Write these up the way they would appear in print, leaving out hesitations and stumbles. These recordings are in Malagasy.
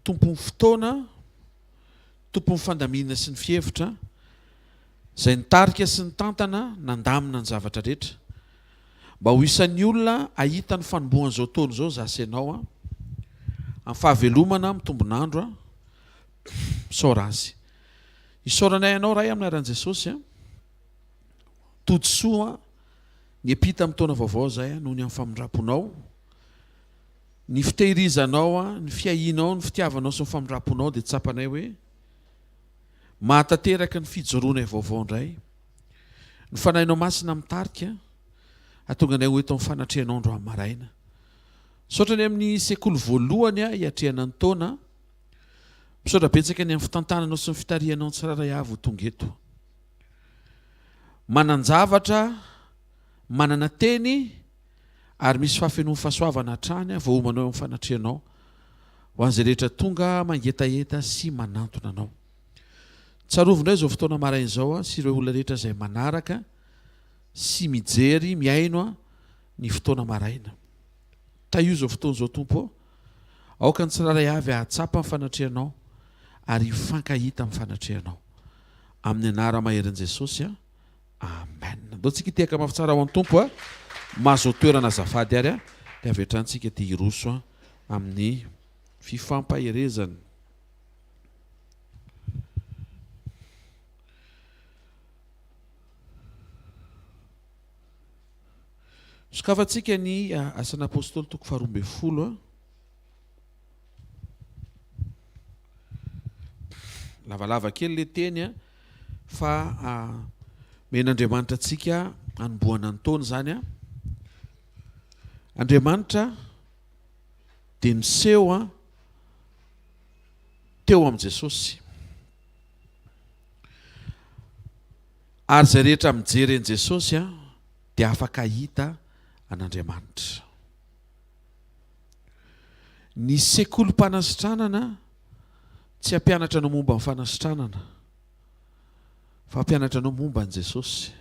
tompon'ny fotoana, tompon'ny fandaminana sy ny fihevitra, izay nitarika sy ny tantana nandamina ny zavatra rehetra. Mba ho isan'ny olona ahita ny fanombohan'izao taona izao zasy ianao amin'ny fahavelomana mitombonandro misaora azy. Isaoranay ianao ray amin'ny aran'i Jesosy todsoa ny epita amin'ny taona vaovao zay noho ny amin'ny famindraponao, ny fitehirizanao, ny fiahinao, ny fitiavanao sy ny famindraponao dia tsapanay hoe mahatateraka ny fijoroanay vaovao indray, ny fanahinao masina mitarika atonga anay ho eto amin'ny fanatrehanao andro amin'ny maraina. Misaotra ny amin'ny sekoly voalohany hiatrehana ny taona, misaotra betsaka ny amin'ny fitantananao sy ny fitarihanao ny tsiraray avy ho tonga eto. Manan-javatra, manana teny ary misy fahafenoan'ny fahasoavana hatrany voahomanao amin'ny fanatrehanao ho an'izay rehetra tonga mangetaheta sy manantona anao. Tsarovindray izao fotoana maraina izao sy ireo olona rehetra izay manaraka sy mijery miaino ny fotoana maraina. Taio izao fotoana izao tompo, aoka ny tsiraray avy ahatsapa amin'ny fanatrehanao ary hifankahita amin'ny fanatrehanao. Amin'ny anara maherin' Jesosy, amen. Ndao tsika itehaka mafy tsara ho an'ny tompo mahazo toerana azafady ary dia avy hatrany tia hiroso amin'ny fifampaherezany. Sokavantsika ny asan'ny apôstôly toko 12. Lavalava kely le teny fa men'Andriamanitra antsika anombohana ny taona zany. Andriamanitra dia niseho teo amin'i Jesosy, ary izay rehetra mijery an'i Jesosy dia afaka hita an'Andriamanitra. Ny sekoly fanasitranana tsy hampianatra anao momba ny fanasitranana fa hampianatra anao momba an'i Jesosy.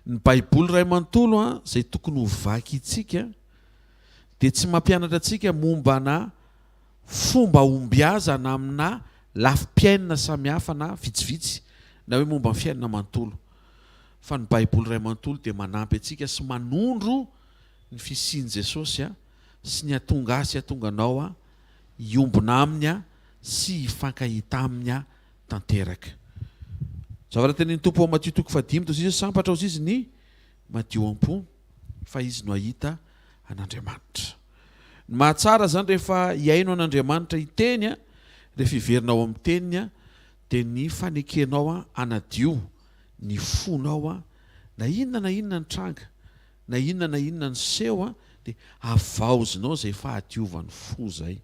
Ny Baiboly iray manontolo izay tokony ho vaky itsika dia tsy mampianatra antsika momba na fomba ombiazana amina lafim-piainana samihafa na vitsivitsy na hoe momba ny fiainana manontolo, fa ny Baiboly iray manontolo dia manampy antsika sy manondro ny fisian'i Jesosy sy ny atonga asy atonga anao hiombona aminy sy hifankahita aminy tanteraka. Zavatra teny ny tompo ao Matthieu toko 5 toy izy sampatra ozy izy ny madio am-po fa izy no ahita an'Andriamanitra. Ny mahatsara zany rehefa hiaino an'Andriamanitra hiteny, rehefa hiverinao amin'ny teniny dia ny fanekenao anadio ny fonao na inona ny tranga, na inona ny seho dia avaozinao izay fahadiovan'ny fo zay.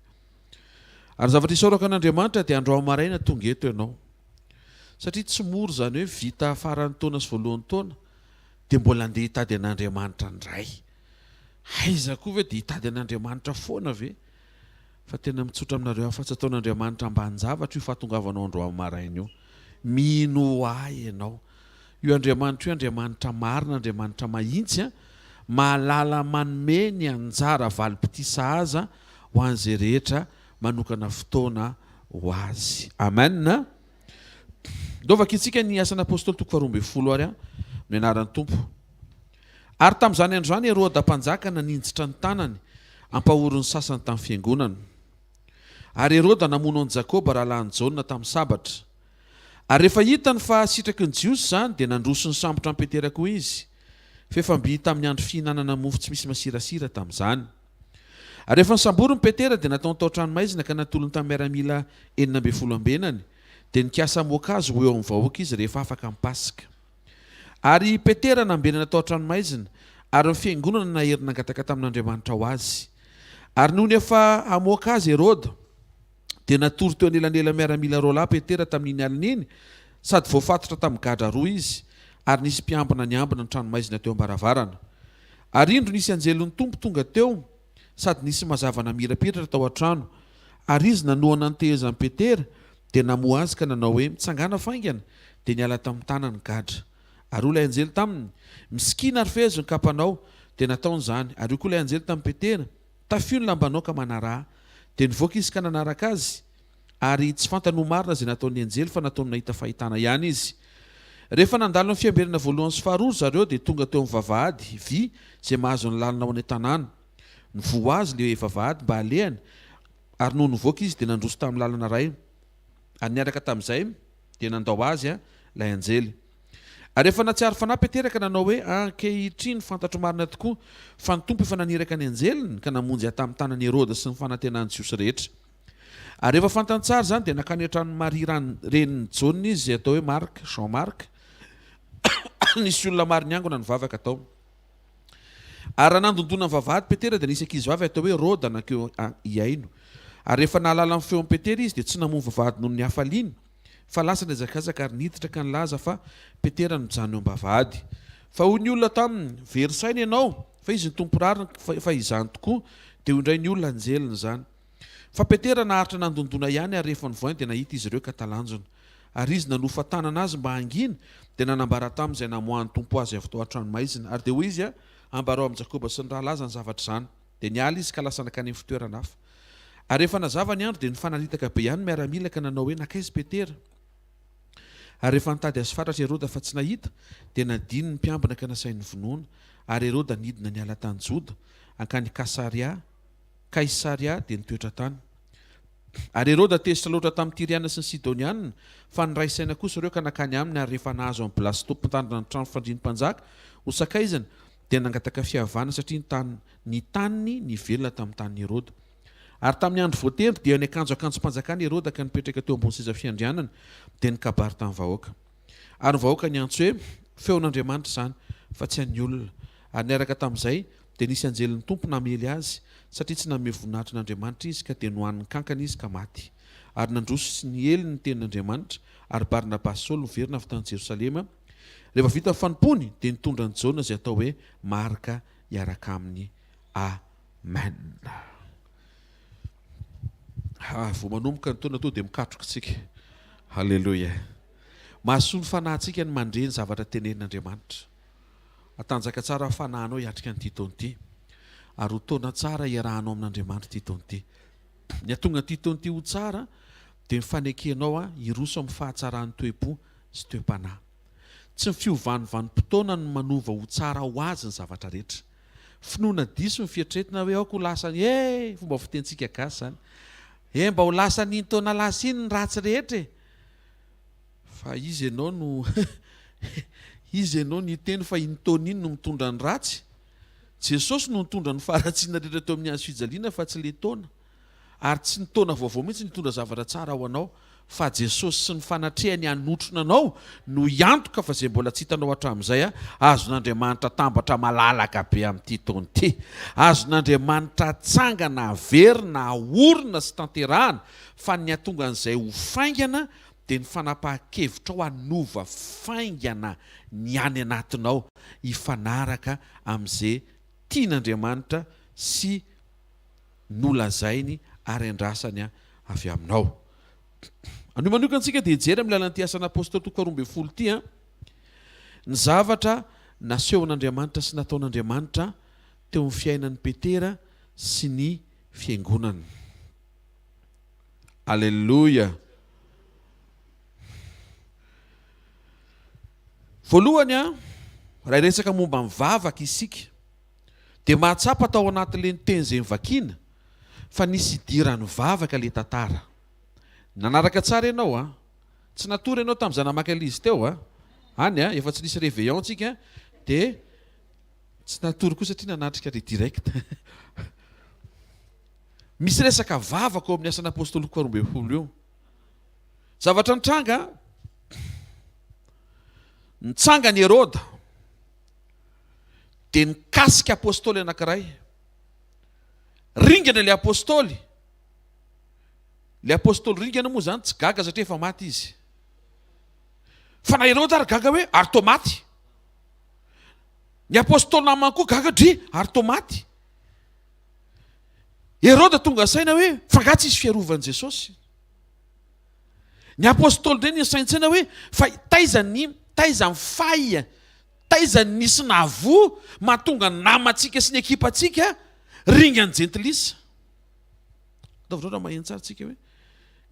Ary zavatra isaorako an'Andriamanitra dia andro maraina tonga eto ianao, satria tsy moro zany hoe vita faran'ny taona sy voalohan'ny taona dia mbola andeha hitady an'Andriamanitra indray. Aiza koa ve dia hitady an'Andriamanitra foana ve? Fa tena mitsotra aminareo fa tsy ataon'Andriamanitra ambany zavatra io fahatongavanao andro maraina io. Mino ahy ianao. Io Andriamanitra io Andriamanitra marina, Andriamanitra mahintsy, mahalala manome ny anjara valim-pitisa aza ho an'izay rehetra manokana fotoana ho azy. Amen. Dovaka itsika ny asan'ny apôstôly toko 12 ary ny anaran'ny tompo. Ary tamin'izany andro zany Herôda mpanjaka naninjitra ny tanany ampahorin'ny sasany tamin'ny fiangonana. Ary Herôda namono an'i Jakoba rahalahin'i Jaona tamin'ny sabatra. Ary rehefa hitany fa sitraky ny Jiosy zany dia nandroso ny sambotra amin'ny Petera koa izy, fefamby tamin'ny andro fihinanana mofo tsy misy masirasira tamin'izany. Ary rehefa nisambory ny Petera dia nataony tao an-tranomaizina ka natolony tamin'ny miaramila 12 ambenany, dia nikiasa moakazo ho eo amin'ny vahoaka izy rehefa afaka amin'ny Pasika. Ary Petera nambenana tao an-tranomaizina ary ny fiangonana naherina nangataka tamin'Andriamanitra ho azy. Ary noho ny efa hamoaka azy Herôda dia natory teo anelanela miaramila roa lahy Petera tamin'iny alina iny, sady voafatotra tamin'ny gadra roa izy, ary nisy mpiambina niambina ny tranomaizina teo am-baravarana. Ary indro nisy anjelon'ny tompo tonga teo, sady nisy mazavana mirapiratra tao an-trano. Ary izy nanoana ny tehezan'i Petera dia namoa azy ka nanao hoe mitsangana faingana, dia niala tamin'ny tanany gadra. Ary ilay anjely taminy misikina ary fezo ny kapanao dia nataony izany. Ary io koa ilay anjely tamin'ny Petera, tafio ny lambanao ka manaraha, dia nivoaka izy ka nanaraka azy ary tsy fantany ho marina izay nataon'ny anjely fa nataony nahita fahitana ihany izy. Rehefa nandalo ny fiamberana voalohany sy faharoa zareo dia tonga teo amin'ny vavahady vy izay mahazo ny lalina ao any an-tanàna. Nivoa azy ilay vavahady mba alehany ary noho nivoaka izy dia nandroso tamin'ny lalana ray. Ary niaraka tamin'izay dia nandao azy ilay anjely. Ary rehefa natsiary fanahy Petera ka nanao hoe ankehitriny fantatro marina tokoa fa ny tompo efa naniraka ny anjeliny ka namonjy tamin'ny tanan'i Herôda sy ny fanantenany Jiosy rehetra. Ary rehefa fantany tsara zany dia nakany hatrany Maria reniny Jaune izy atao hoe Marc, Jean Marc. Nisy olona maro niangona nivavaka tao. Ary nandondona ny vavahady Petera dia nisy ankizivavy atao hoe Rôda nakeo iaino. Ary rehefa nahalala ny feon'ny Petera izy dia tsy namono vavahady noho ny hafaliany fa lasa niazakazaka ary niditra ka nilaza fa Petera no mijano eo am-bavahady. Fa hoy ny olona taminy verisaina ianao fa izy ny tompo rariny fa izany tokoa dia indray ny olona anjeliny zany. Fa Petera naharitra nandondona ihany ary rehefa nivoany dia nahita izy ireo ka talanjona. Ary izy nanofa tanana azy mba hangina dia nanambara tamin'izay namoahany tompo azy avy tao an-tranomaizina. Ary dia hoy izy ambarao amin'ny Jakoba sy ny rahalaza ny zavatra zany. Dia niala izy ka lasa nakany amin'ny fitoerana hafa. Ary rehefa nazava ny andro dia nifanalitaka be ihany miaramila ka nanao hoe nakaizy Petera. Ary rehefa nitady azy fatratra Herôda fa tsy nahita dia nadiny ny mpiambina ka nasain'ny vonoana. Ary Herôda nidina niala tany Joda hankany Kaisaria dia nitoetra tany. Ary Herôda tezitra loatra tamin'ny Tiriana sy ny Sidoniana fa niraisaina kosa ireo ka nakany aminy. Ary rehefa nahazo amin'ny Blasto mpitandrina ny trano fandriany-mpanjaka ho sakaizana dia nangataka fihavana satria ny taniny nivelona tamin'ny tanin'i Herôda. Ary tamin'ny andro voatery dia ny akanjo-mpanjakany Herôda ka nipetraka teo ambony seza fiandrianana dia nikabary tamin'ny vahoaka. Ary ny vahoaka niantso hoe feon'Andriamanitra zany fa tsy an'ny olona. Ary niaraka tamin'izay dia nisy anjelin'ny tompo namely azy satria tsy nanome voninahitry n'Andriamanitra izy ka dia nohan'ny kankana izy ka maty. Ary nandroso sy ny ely ny tenin'Andriamanitra ary Barnabasy sy Saoly niverina avy tany Jerosalema. Rehefa vita fanompony dia nitondra ny Jaona izay atao hoe Marka hiaraka aminy. Amen. Vao manomboka ny taona to dia mikatroka tsika. Halleluja. Mahasoa ny fanahintsika ny mandre ny zavatra tenenin'Andriamanitra. Atanjaka tsara fanahinao hiatrika ny taona ity. Ary ho taona tsara iarahanao amin'Andriamanitra ty taona ity. Ny atonga ty taona ity ho tsara dia ny fanekenao hiroso amin'ny fahatsarany toe-po sy toe-panahy. Tsy ny fiovanovanim-potoana no manova ho tsara ho azy ny zavatra rehetra. Finoana diso ny fiatretina hoe aoko lasa ny fomba fitentsika gasy zany. Mba ho lasa ny taona lasa iny ny ratsy rehetra. Fa izy ianao no izy ianao ny teny fa iny taona iny no mitondra ny ratsy. Jesosy no mitondra ny faharatsiana rehetra teo amin'ny hazo fijaliana fa tsy le taona. Ary tsy ny taona vaovao mihitsy nitondra zavatra tsara ho anao fa Jesosy sy ny fanatrehany hanotrona anao no iantoka fa izay mbola tsy hitanao hatramin'izay azon'Andriamanitra tambatra malalaka be amin'ity taona ity. Azon'Andriamanitra tsangana averina aorina sy tanterahana fa ny atonga an'izay ho faingana dia ny fanapahan-kevitra ao hanova faingana ny any anatinao hifanaraka amin'izay tian'Andriamanitra sy nolazainy ary andrasany avy aminao. Anio manokana dia hijery amin'ny lalan'ity asan'ny apôstôly toko 12 ity ny zavatra nasehon'Andriamanitra sy nataon'Andriamanitra teo amin'ny fiainan'i Petera sy ny fiangonany. Alleluia. Voalohany raha resaka momba mivavaka isika dia mahatsapa tao anatin'ilay ny teny izay mivakiana fa nisy idiran'ny vavaka ilay tantara. Nanaraka tsara ianao tsy natory ianao tamin'izay namaky an'izy teo any efa tsy nisy réveillon tsika dia tsy natory koa satria nanatrika le direct. Misy resaka vavaka ao amin'ny asan'ny apôstôly 12 io. Zavatra nitranga nitsangany Herôda dia nikasika apôstôly anankiray. Ringana ilay apôstôly. Ilay apôstôly ringana moa zany tsy gaga satria efa maty izy. Fa na Herôda ary gaga hoe ary tao maty. Ny apôstôly namany koa gaga dri ary tao maty. Herôda tonga saina hoe fangatsy izy fiarovan'i Jesosy. Ny apôstôly ireny ny saintsaina hoe fa taizany fay, taizany nisy navo mahatonga namatsika sy ny ekipatsika ringany jentilisa. Ataovatra maheno tsara tsika hoe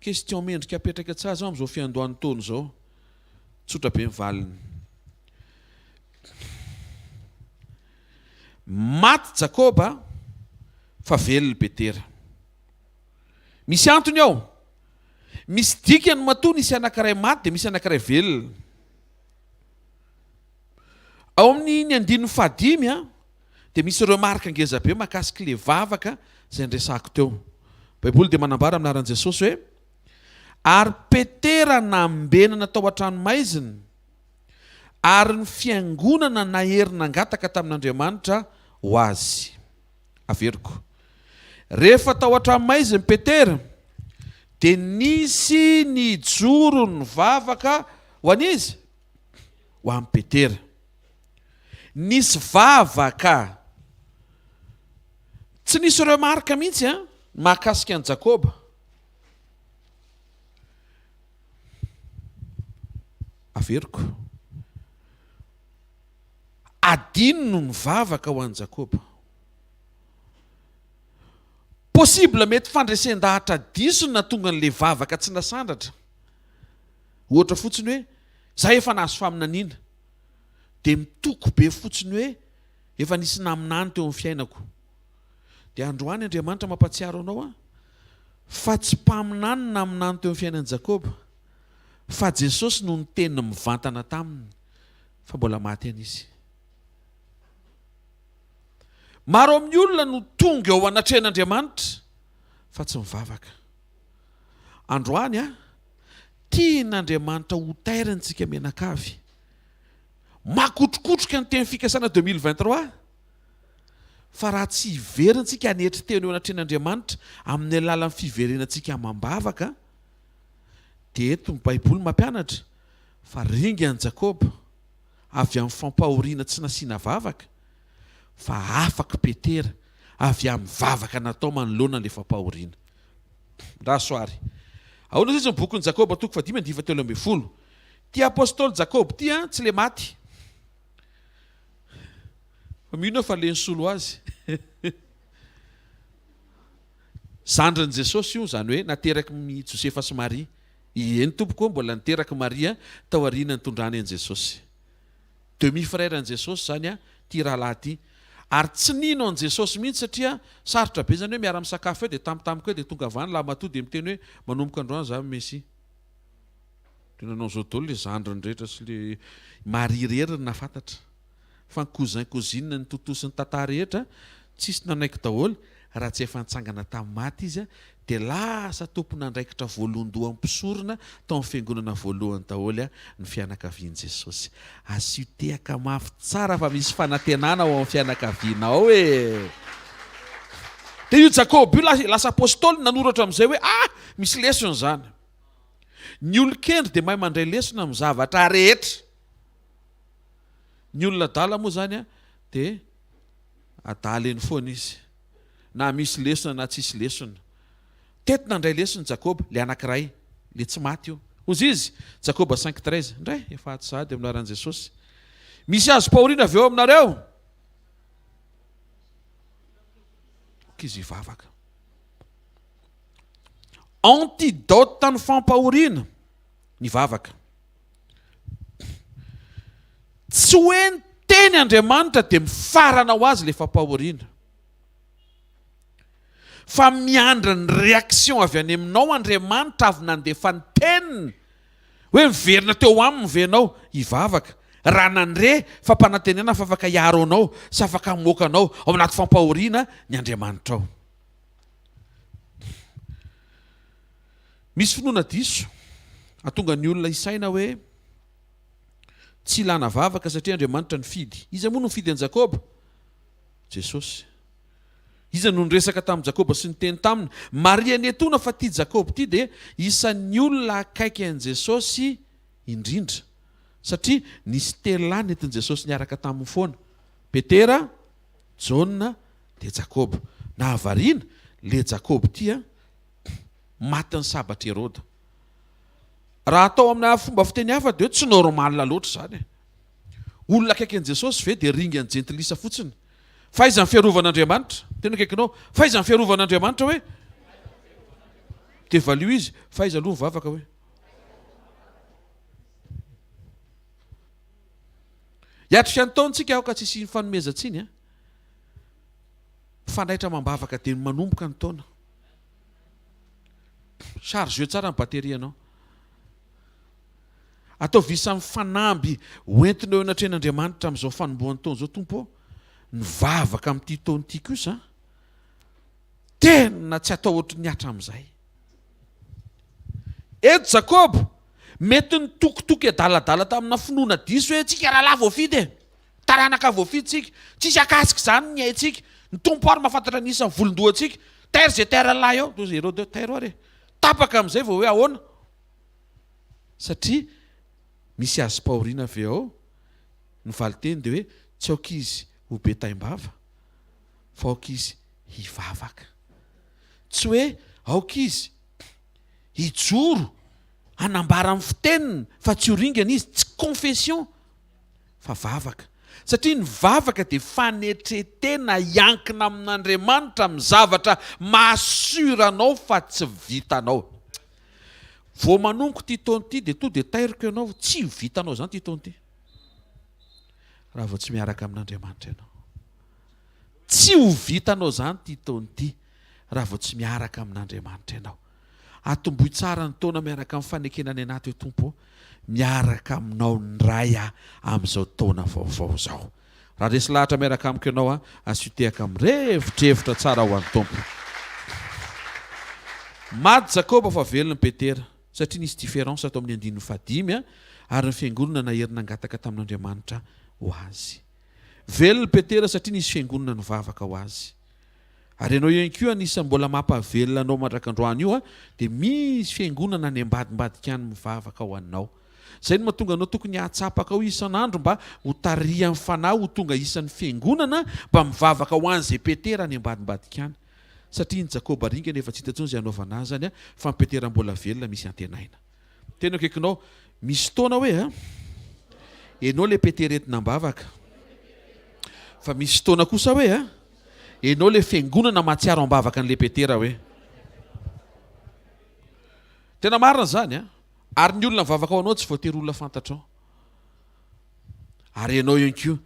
question mendrika apetraka tsara zao am'izao fiandohan'ny taona zao. Tsotra be mivaliny. Maty Jakoba fa velona Petera. Misy antony ao. Misy dikany matoa nisy anankiray maty dia misy anankiray velona. Ao amin'ny 5 dia misy ireo marika ngeza be mahakasika le vavaka izay ndresako teo. Baiboly dia manambara amin'ny anaran'i Jesosy hoe ary Petera nambenana tao an-tranomaizina ary ny fiangonana naherina angataka tamin'Andriamanitra ho azy. Averiko. Rehefa tao an-tranomaizina Petera dia nisy nijoro ny vavaka ho an'izy ho an'i Petera. Nisy vavaka. Tsy nisy ireo marika mihitsy mahakasika an'i Jakoba. Averiko. Adino ny vavaka ho an'i Jakoba. Possible mety fandresen-dahatra diso na tonga n'le vavaka tsy nasandratra. Ohatra fotsiny hoe zaho efa nahazo faminaniana dia mitoko be fotsiny hoe efa nisy naminany teo amin'ny fiainako. Dia androany Andriamanitra mampatsiaro anao fa tsy mpaminany naminany teo amin'ny fiainan'i Jakoba, fa Jesosy no niteny mivantana taminy fa mbola maty an'izy. Maro amin'ny olona no tonga eo anatrehan'Andriamanitra fa tsy mivavaka. Androany tian'Andriamanitra ho tairantsika menakavy. Makotrokotroka ny teny fikasana 2023 fa raha tsy iverintsika hanetry teny eo anatrehan'Andriamanitra amin'ny alalan'ny fiverenantsika mambavaka dia eto ny Baiboly mampianatra fa ringan'i Jakoba avy amin'ny fampahoriana tsy nasiana vavaka fa afaka Petera avy amin'ny vavaka natao manoloana ilay fampahoriana. Rasoary. Ahoana izy ny bokin'i Jakoba toko 5:13. Ty apôstôly Jakoba ty tsy le maty. Mino fa le nsolo azy. Zandrin'i Jesosy io zany hoe nateraky ny Josefa sy Maria. Eny tompoko mbola niteraky Maria tao aoriana nitondrany an'i Jesosy. Demi-frère an'i Jesosy zany ty rahalahy ty. Ary tsy nino an'i Jesosy mihitsy satria sarotra be zany hoe miara misakafo eo dia tampotampoka eo dia tonga avany laha matoa dia miteny hoe manomboka androany za Messi. Tenanao zao daholo le zandriny rehetra sy le Maria reriny nafantatra. Fa ny cousin cousine ny totosi ny tantara rehetra tsisy nanaiky daholo raha tsy efa nitsangana tamin'ny maty izy dia lasa tompon'andraikitra voalohany mpisorona tao amin'ny fiangonana voalohany daholo ny fianakavian'i Jesosy. Asio tehaka mafy tsara fa misy fanantenana ao amin'ny fianakavianao e. Dia io Jakoba io lasa apôstôly nanoratra amin'izay hoe misy lesona zany. Ny olon-kendry dia mahay mandray lesona amin'ny zavatra rehetra. Ny olona adala moa zany dia adala eny foana izy. Na misy lesona na tsisy lesona. Teto nandray lesona Jakoba, le anankiray, le tsy maty io. Ozy izy, Jakoba 5:13. Ndray, efa aty sahady amin'ny anaran'i Jesosy. Misy azo pahoriana avy eo aminareo? Kizy vavaka. Antidote ny fampahoriana, ny vavaka. Tsy hoe ny teny Andriamanitra dia mifarana ho azy le fampahoriana. Fa miandra ny réaction avy any aminao Andriamanitra avy nandefa ny teniny hoe miverina teo aminy venao hivavaka. Raha nandre fampanantenana fa afaka hiaro anao sy afaka hamoaka anao ao anaty fampahoriana ny Andriamanitra ao. Misy finoana diso atonga ny olona isaina hoe tsy ilana vavaka satria Andriamanitra nifidy. Iza moa no nifidy an'i Jakoba? Jesosy. Iza no niresaka tamin'i Jakoba sy niteny taminy? Maria netona fa ty Jakoba ty dia isan'ny olona akaiky an'i Jesosy indrindra. Satria nisy telo lahy nentin'i Jesosy niaraka tamin'ny foana. Petera, Jaona dia Jakoba. Na havariana, le Jakoba ty maty ny sabatra Herôda. Raha atao amina fomba fiteny hafa dia tsy normal loatra zany. Olona akaiky an'i Jesosy ve dia ringan'ny jentilisa fotsiny. Faiza ny fiarovana Andriamanitra? Tena akaikinao, faiza ny fiarovana Andriamanitra hoe? valio izy fa izy aloha mivavaka hoe hiatrika ny taontsika aho ka tsisy fanomezantsiny a fandaitra mambavaka dia manomboka ny taona charge tsara ny bateria anao atao visa mifanamby hoentina eo anatren'Andriamanitra amin'izao fanombohan'ny taona zao tompo nivavaka amin'ity taona ity kosa tena tsy atao ohatry ny atra amin'izay eto Jakobo mety ny tokotoky adaladala tamina finoana diso hoe tsika rahalahy voafidy e taranaka voafidy tsika tsisy akasika zany ny haitsika ny tompo ary mahafantatra nisany volondohantsika taire zay taire lahy ao toy Herode taire ary tapaka amin'izay vao hoe ahoana satria misy azy paoriana avy ao ny valiteny dia hoe tsy aoka izy ho betaim-bava fa aoka izy hivavaka tsy hoe aoka izy hijoro hanambara amin'ny fiteniny fa tsy horingana izy tsy confession fa vavaka satria ny vavaka dia fanetretena iankina amin'Andriamanitra amin'ny zavatra mahasoranao fa tsy vitanao vao manomboka ity taona ity dia to dia tairiko ianao tsy vitanao zany ity taona ity raha vao tsy miaraka amin'Andriamanitra ianao tsy ho vitanao zany ity taona ity raha vao tsy miaraka amin'Andriamanitra ianao atomboy tsara ny taona miaraka amin'ny fanekena ny anaty eo tompo miaraka aminao ndray amin'izao taona vaovao zao raha resy lahatra miaraka amiko ianao asitehaka mirevitrevitra tsara ho an'ny tompo maty Jakobo fa velony Petera satria nisy différence atao amin'ny 15 ary ny fiangonana naherina angataka tamin'Andriamanitra ho azy velony Petera satria nisy fiangonana nivavaka ho azy ary ianao ihany koa anisany mbola mampahavelona anao mandrakandroany io dia misy fiangonana ny ambadimbadika any mivavaka ho anao zay no mahatonga anao tokony hatsapaka ao isan'andro mba ho tarihan'ny fanahy ho tonga isan'ny fiangonana mba mivavaka ho an'izay Petera ny ambadimbadika any satria ny Jakobo aringana efa tsy hitantsony izay anaovana azy fa ny Petera mbola velona misy antenaina tena akaikinao misy taona hoe enao le Petera entina mbavaka fa misy taona kosa hoe enao le fiangonana mahatsiaro ambavaka an'le Petera hoe tena marina zany ary ny olona mivavaka ao anao tsy voatery olona fantatrao ary ianao ihany koa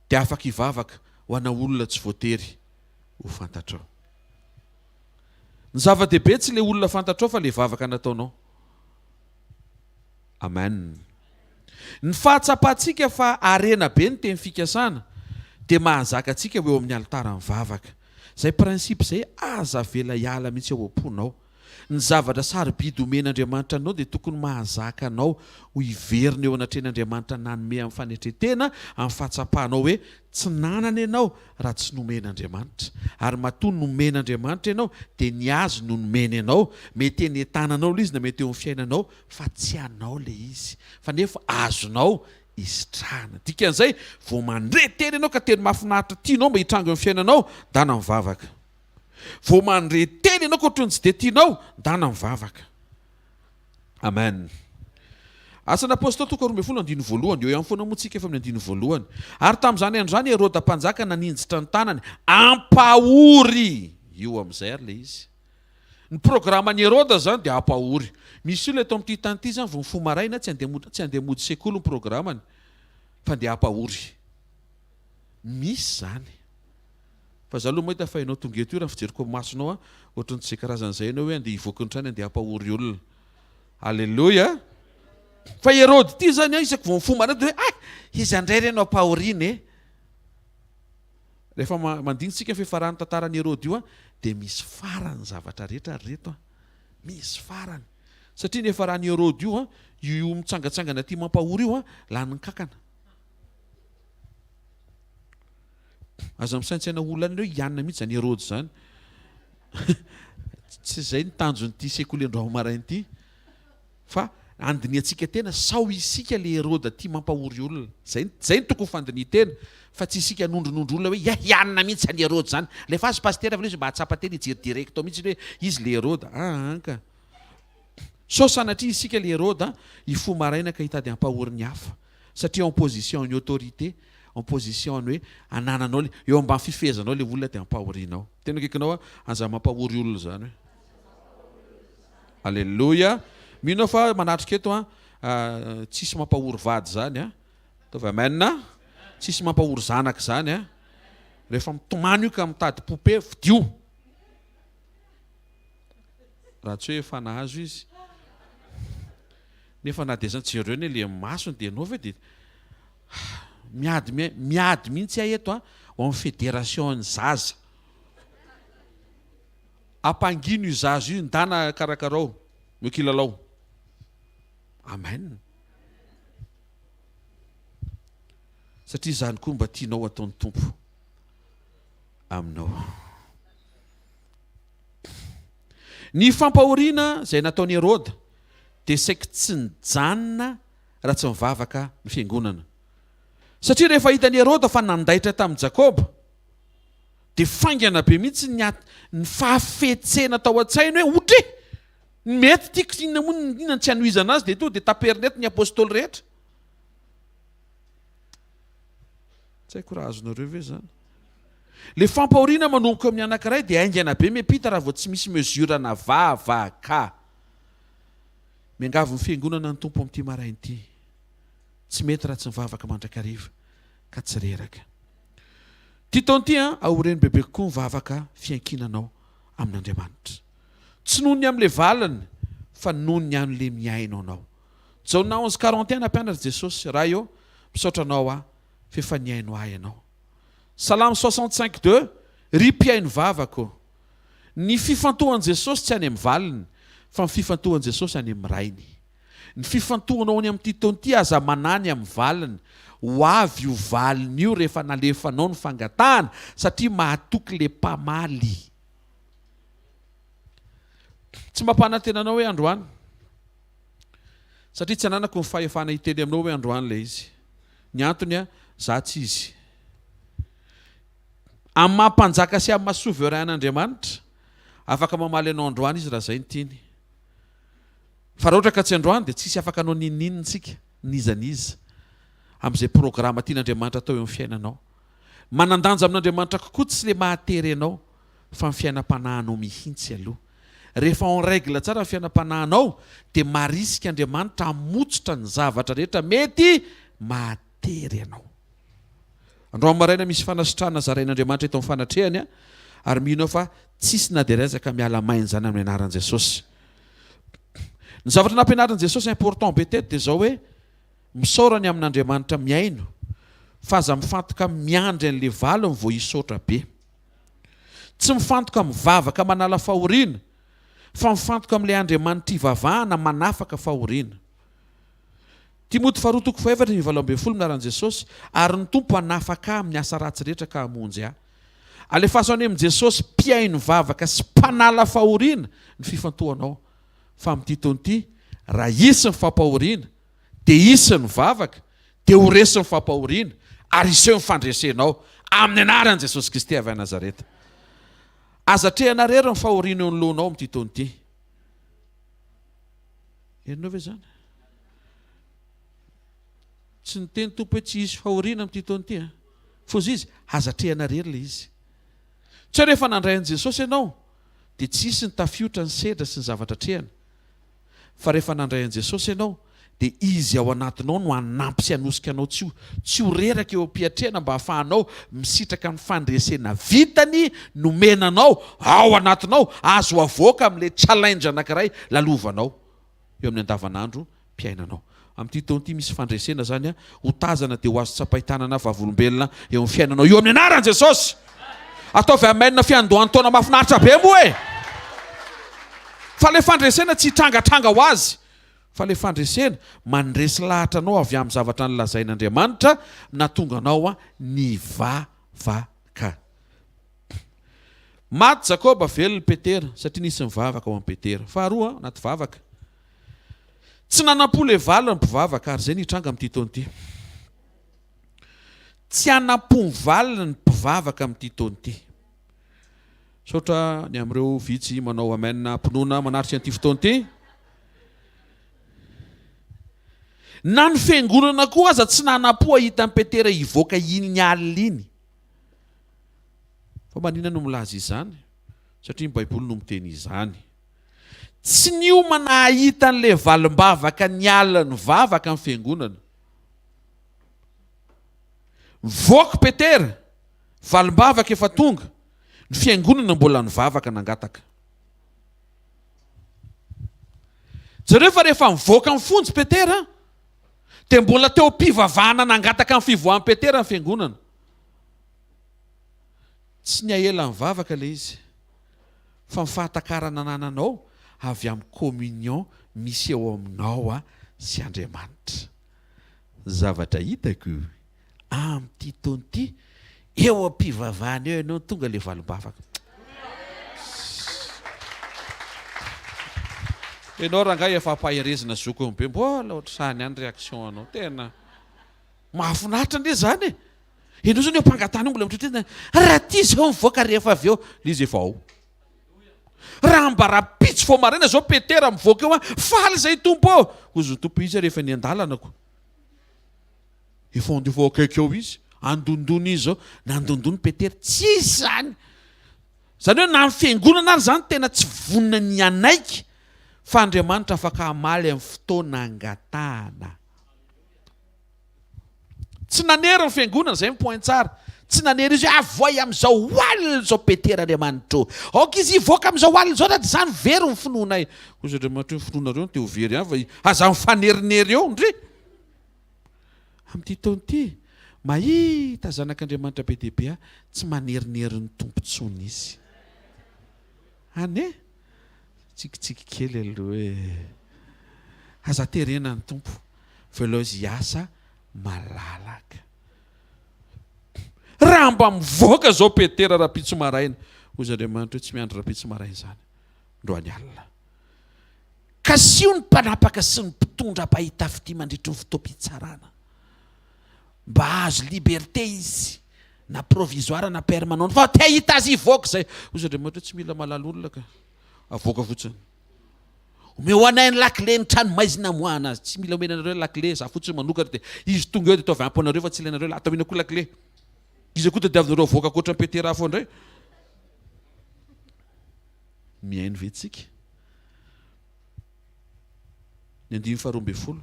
dia afaka hivavaka ho ana olona tsy voatery ho fantatrao ny zava-dehibe tsy le olona fantatrao fa le vavaka nataonao amen ny fahatsapantsika fa arena be ny teny fikasana dia mahazaka antsika eo amin'ny alitara mivavaka zay prinsipe zay aza vela hiala mihitsy ao am-ponao ny zavatra sarobidy omen'Andriamanitra anao dia tokony mahazaka anao ho hiverina eo anatren'Andriamanitra nanome amin'ny fanetretena amin'ny fahatsapanao hoe tsy nanana ianao raha tsy nomen'Andriamanitra ary matoa nomen'Andriamanitra ianao dia ny azy no nomena ianao mety eny tananao le izy na mety eo amin'ny fiainanao fa tsy anao le izy fa nefa azonao isitrahana dikan'izay vao mandreteny ianao ka teny mahafinaritra tianao mba hitrango amin'ny fiainanao dana mivavaka vao mandreteny ianao ka ohatrany tsy dia tianao dana mivavaka amen asan'apôstôly toko 12:1 eo ihany foana moantsika efa amin'ny 1:1 ary tamin'izany androany Herode mpanjaka naninjitra ny tanany ampahory io amin'izay ary le izy ny programan'i Herode zany dia ampahory misy io le eto amin'ity tany ity zany vao mifo maraina tsy andeha mody sekoly ny programany fa dia ampahory misy zany fa za aloha mahita fa ianao tonga eto io raha fijeriko masonao ohatrany tsy zay karazan'izay ianao hoe andeha hivoaka ny trany andeha ampahory olona alleluia fa Herode ity zany isako vao mifo maraina dia hoe izy andray reny ampahoriana rehefa mandinitsika ny fifarahany tantaran'i Herode io dia misy farany zavatra rehetra reto misy farany satria ny efaran'i Herode io mitsangatsangana ty mampahory io lany kakana aza misaintsaina olana hoe ianona mihitsy zany Herode zany tsy zay ny tanjon'ity sekoly androany maraina ity fa andiniantsika tena sao isika le Herode ty mampahory olona zay ny tokony fandinitena fa tsy isika nondronondro olona hoe ianona mihitsy zany Herode zany lefa azy pastera fa izy mba hatsapa tena hijery direct ao mihitsy hoe izy le Herode anka so sanatria isika le Herode ifo maraina ka hitady hampahory ny hafa satria en position ny autorité en position ny hoe anananao le eo ambany fifezanao le olona dia hampahorianao tena kaikanao aza mampahory olona zany hoe Alléluia. Mino fa manatrika eto tsisy mampahory vady zany Tova amen. Tsisy mampahory zanaka zany rehefa mitomany io ka mitady poupée vidio. Raha tsy hoe efa nahazo izy. Nefa na dia zany tsy ireo le masony dia anao ve dia miady mihitsy eto ao amin'ny fédération zaza. Ampangino io zaza io ndana karakarao mikilalao. Amen. Satria zany koa mba tianao ataon'ny Tompo aminao. Ny fampahoriana izay nataon'i Herôda dia saika tsy nijanona raha tsy mivavaka ny fiangonana. Satria rehefa hitan'i Herôda fa nandaitra tamin'i Jakoba dia faingana be mihitsy ny fahafetsena tao an-tsainy hoe otre mety tiako inona tsy hanohizana azy dia to dia taperinety ny apôstôly rehetra. Tsy haiko raha azonareo ve zany. Le fampahoriana manomboka amin'ny anankiray dia aingana be miampita raha vao tsy misy mesura na vavaka. Miangavy ny fiangonana ny Tompo amin'ity maraina ity. Tsy mety raha tsy mivavaka mandrakariva ka tsy reraka. Titon'ity ahoreny bebe kokoa mivavaka fiankinanao amin'Andriamanitra. Tsy noho ny amin'ilay valiny fa noho ny amin'ilay miainao anao. Jaona 11:41 nampianatra Jesosy raha eo misaotranao fefa niaino ahy ianao. Salamo 65:2 ry mpiaino vavako. Ny fifantohan'i Jesosy tsy any amin'ny valiny fa ny fifantohan'i Jesosy any amin'ny rainy. Ny fifantohanao any amin'ny Titon'ity aza manany amin'ny valiny. Ho avy io valiny io rehefa nalefanao ny fangatahana satria mahatoky le mpamaly. Tsy mampanantenanao hoe androany. Satria tsy ananako ny fahefana hiteny aminao hoe androany le izy. Ny antony za tsy izy. Amin'ny mampanjaka sy amin'ny maha-souverain'Andriamanitra afaka mamaly anao androany izy raha zay ny tiany. Fa raha ohatra ka tsy androany dia tsisy afaka anao nininitsika nizaniza amin'izay programa tian'Andriamanitra atao eo amin'ny fiainanao. Manandanja amin'Andriamanitra kokoa tsy le mahatery anao fa ny fiainam-panahinao mihitsy aloha. Rehefa en règle tsara ny fiainam-panahinao dia marisika Andriamanitra hamotsotra ny zavatra rehetra mety mahatery anao. Androany maraina misy fanasitranana zarain'Andriamanitra eto amin'ny fanatrehany ary mino fa tsisy na dia resaka miala mainy zany amin'ny anaran'i Jesosy. Ny zavatra nampianaran'i Jesosy important be teto dia zao hoe misaorany amin'Andriamanitra miaino fa aza mifantoka miandry an'ilay valiny vao hisaotra be. Tsy mifantoka mivavaka manala fahoriana fa mifantoka amin'ilay Andriamanitra ivavahana manafaka fahoriana. Timoty 2:4 minaran'i Jesosy ary ny Tompo hanafaka amin'ny asa ratsy rehetra ka hamonjy ahy. Alefaso any amin'i Jesosy mpiaino vavaka sy mpanala fahoriana ny fifantohanao. Fa amin'ny Titon'ity raha isy ny fampahoriana dia isy ny vavaka dia ho resy ny fampahoriana ary iseho ny fandresenao amin'ny anaran'i Jesosy Kristy avy a Nazareta. Azatrehana rery ny fahoriana eo anoloanao amin'ny Titon'ity. Herinao ve zany? Tsy niteny Tompo hoe tsy hisy fahoriana amin'ny Titon'ity fa izy azatrehana rery le izy. Tsy rehefa nandray an'i Jesosy ianao dia tsy hisy ny tafiotra ny sedra sy ny zavatra trehana. Fa rehefa nandray an'i Jesosy ianao dia izy ao anatinao no hanampy sy hanosika anao tsy ho reraka eo am-piatrehana mba hahafahanao misitraka ny fandresena vitany nomenanao ao anatinao azo avoaka amin'ilay challenge anankiray lalovanao eo amin'ny andavanandro mpiainanao. Amin'ny Titon'ity misy fandresena zany ho tazana dia ho azo tsapahitanana vavolombelona eo amin'ny fiainanao eo amin'ny anaran'i Jesosy. Ataovy amen fiandohan'ny taona mahafinaritra be moa e. Fa le fandresena tsy hitrangatranga ho azy fa le fandresena mandresy lahatra anao avy amin'ny zavatra nolazain'Andriamanitra natonga anao nivavaka. Maty Jakoba velona Petera satria nisy mivavaka ao amin'ny Petera. Faharoa anaty vavaka. Tsy nanam-po le valiny ny mpivavaka ary zay nitranga amin'ny Titon'ity. Tsy hanam-po ny valiny ny mpivavaka amin'ny Titon'ity. Saotra ny amin'ireo vitsy manao amen mpinoana manaritra an'ity fotoan'ity. Na ny fiangonana koa aza tsy nanam-po ahita amin'ny Petera hivoaka iny ny alina iny. Fa maninona no milaza izany? Satria ny Baiboly no miteny izany. tsy niomana ahita n'le valim-bavaka ny alina ny vavaka amin'ny fiangonana. Mivoaka Petera, valim-bavaka efa tonga, ny fiangonana mbola ny vavaka nangataka. Zareo fa rehefa mivoaka amin'ny fonjy Petera, dia mbola teo mpivavahana nangataka amin'ny fivoahan'i Petera ny fiangonana. Tsy niahela ny vavaka le izy, fa ny fahatakarana nananao avy amin'ny communion misy eo aminao sy Andriamanitra. Zavatra hitako amin'ity taon'ity, eo am-pivavahana eo ianao tonga le valim-bavaka. Ianao rangahy efa ampaherezina zoko be, mbola ohatr'izany any réaction anao, tena mahafinaritra ndre zany e. Ianao zany eo ampangatana mbola mitritrina, raha ty zao mivoaka rehefa avy eo, le izy efa ao. Raha mbarapitsy fo maraina zao Petera mivoaka eo, faly zay tompo eo. Ozy ny tompo izy rehefa ny andalanako. Efa ondefa akaiky eo izy, andondony izy zao, nandondony Petera, tsy zany. Zany hoe na ny fiangonana ary zany tena tsy vonina ny anaiky, fa Andriamanitra afaka hamaly amin'ny fotoana angatahana. Tsy nanery ny fiangonana, zay point tsara. Tsy nanery izy avoay amin'izao alina zao Petera Andriamanitra. Aoka izy ivoaka amin'izao alina zao, raha zany very ny finoana. Ozy Andriamanitra ny finoanareo teo very any, aza mifanerinery eo ndry. Amin'ity taon'ity, mahita zanak'Andriamanitra be dia be, tsy manerinery ny tompontsony izy. Ane? Tsikitsiky kely aloha hoe aza terena ny tompo, velao izy hiasa malalaka. Raha mba mivoaka zao Petera rapitso maraina, ozy Andriamanitra tsy miandro rapitso maraina zany, ndroany alina. Ka sy io ny mpanapaka sy ny mpitondra mpahita fity mandritry ny fotoam-pitsarana, mba azo liberté izy, na provisoire na permanent, fa te hita azy ivoaka zay. Ozy Andriamanitra tsy mila malalolona ka, avoaka fotsiny. Omeo anay ny lakile ny trano maizina moana azy, tsy mila omena anareo lakile, za fotsiny manokana dia izy tonga eo dia tao avy amponareo fa tsy ilainareo la ataovina koa lakile. Izy koa tadiavinareo avoaka koatra ny Petera fo indray. Miaino ve tsika? Ny 9:12.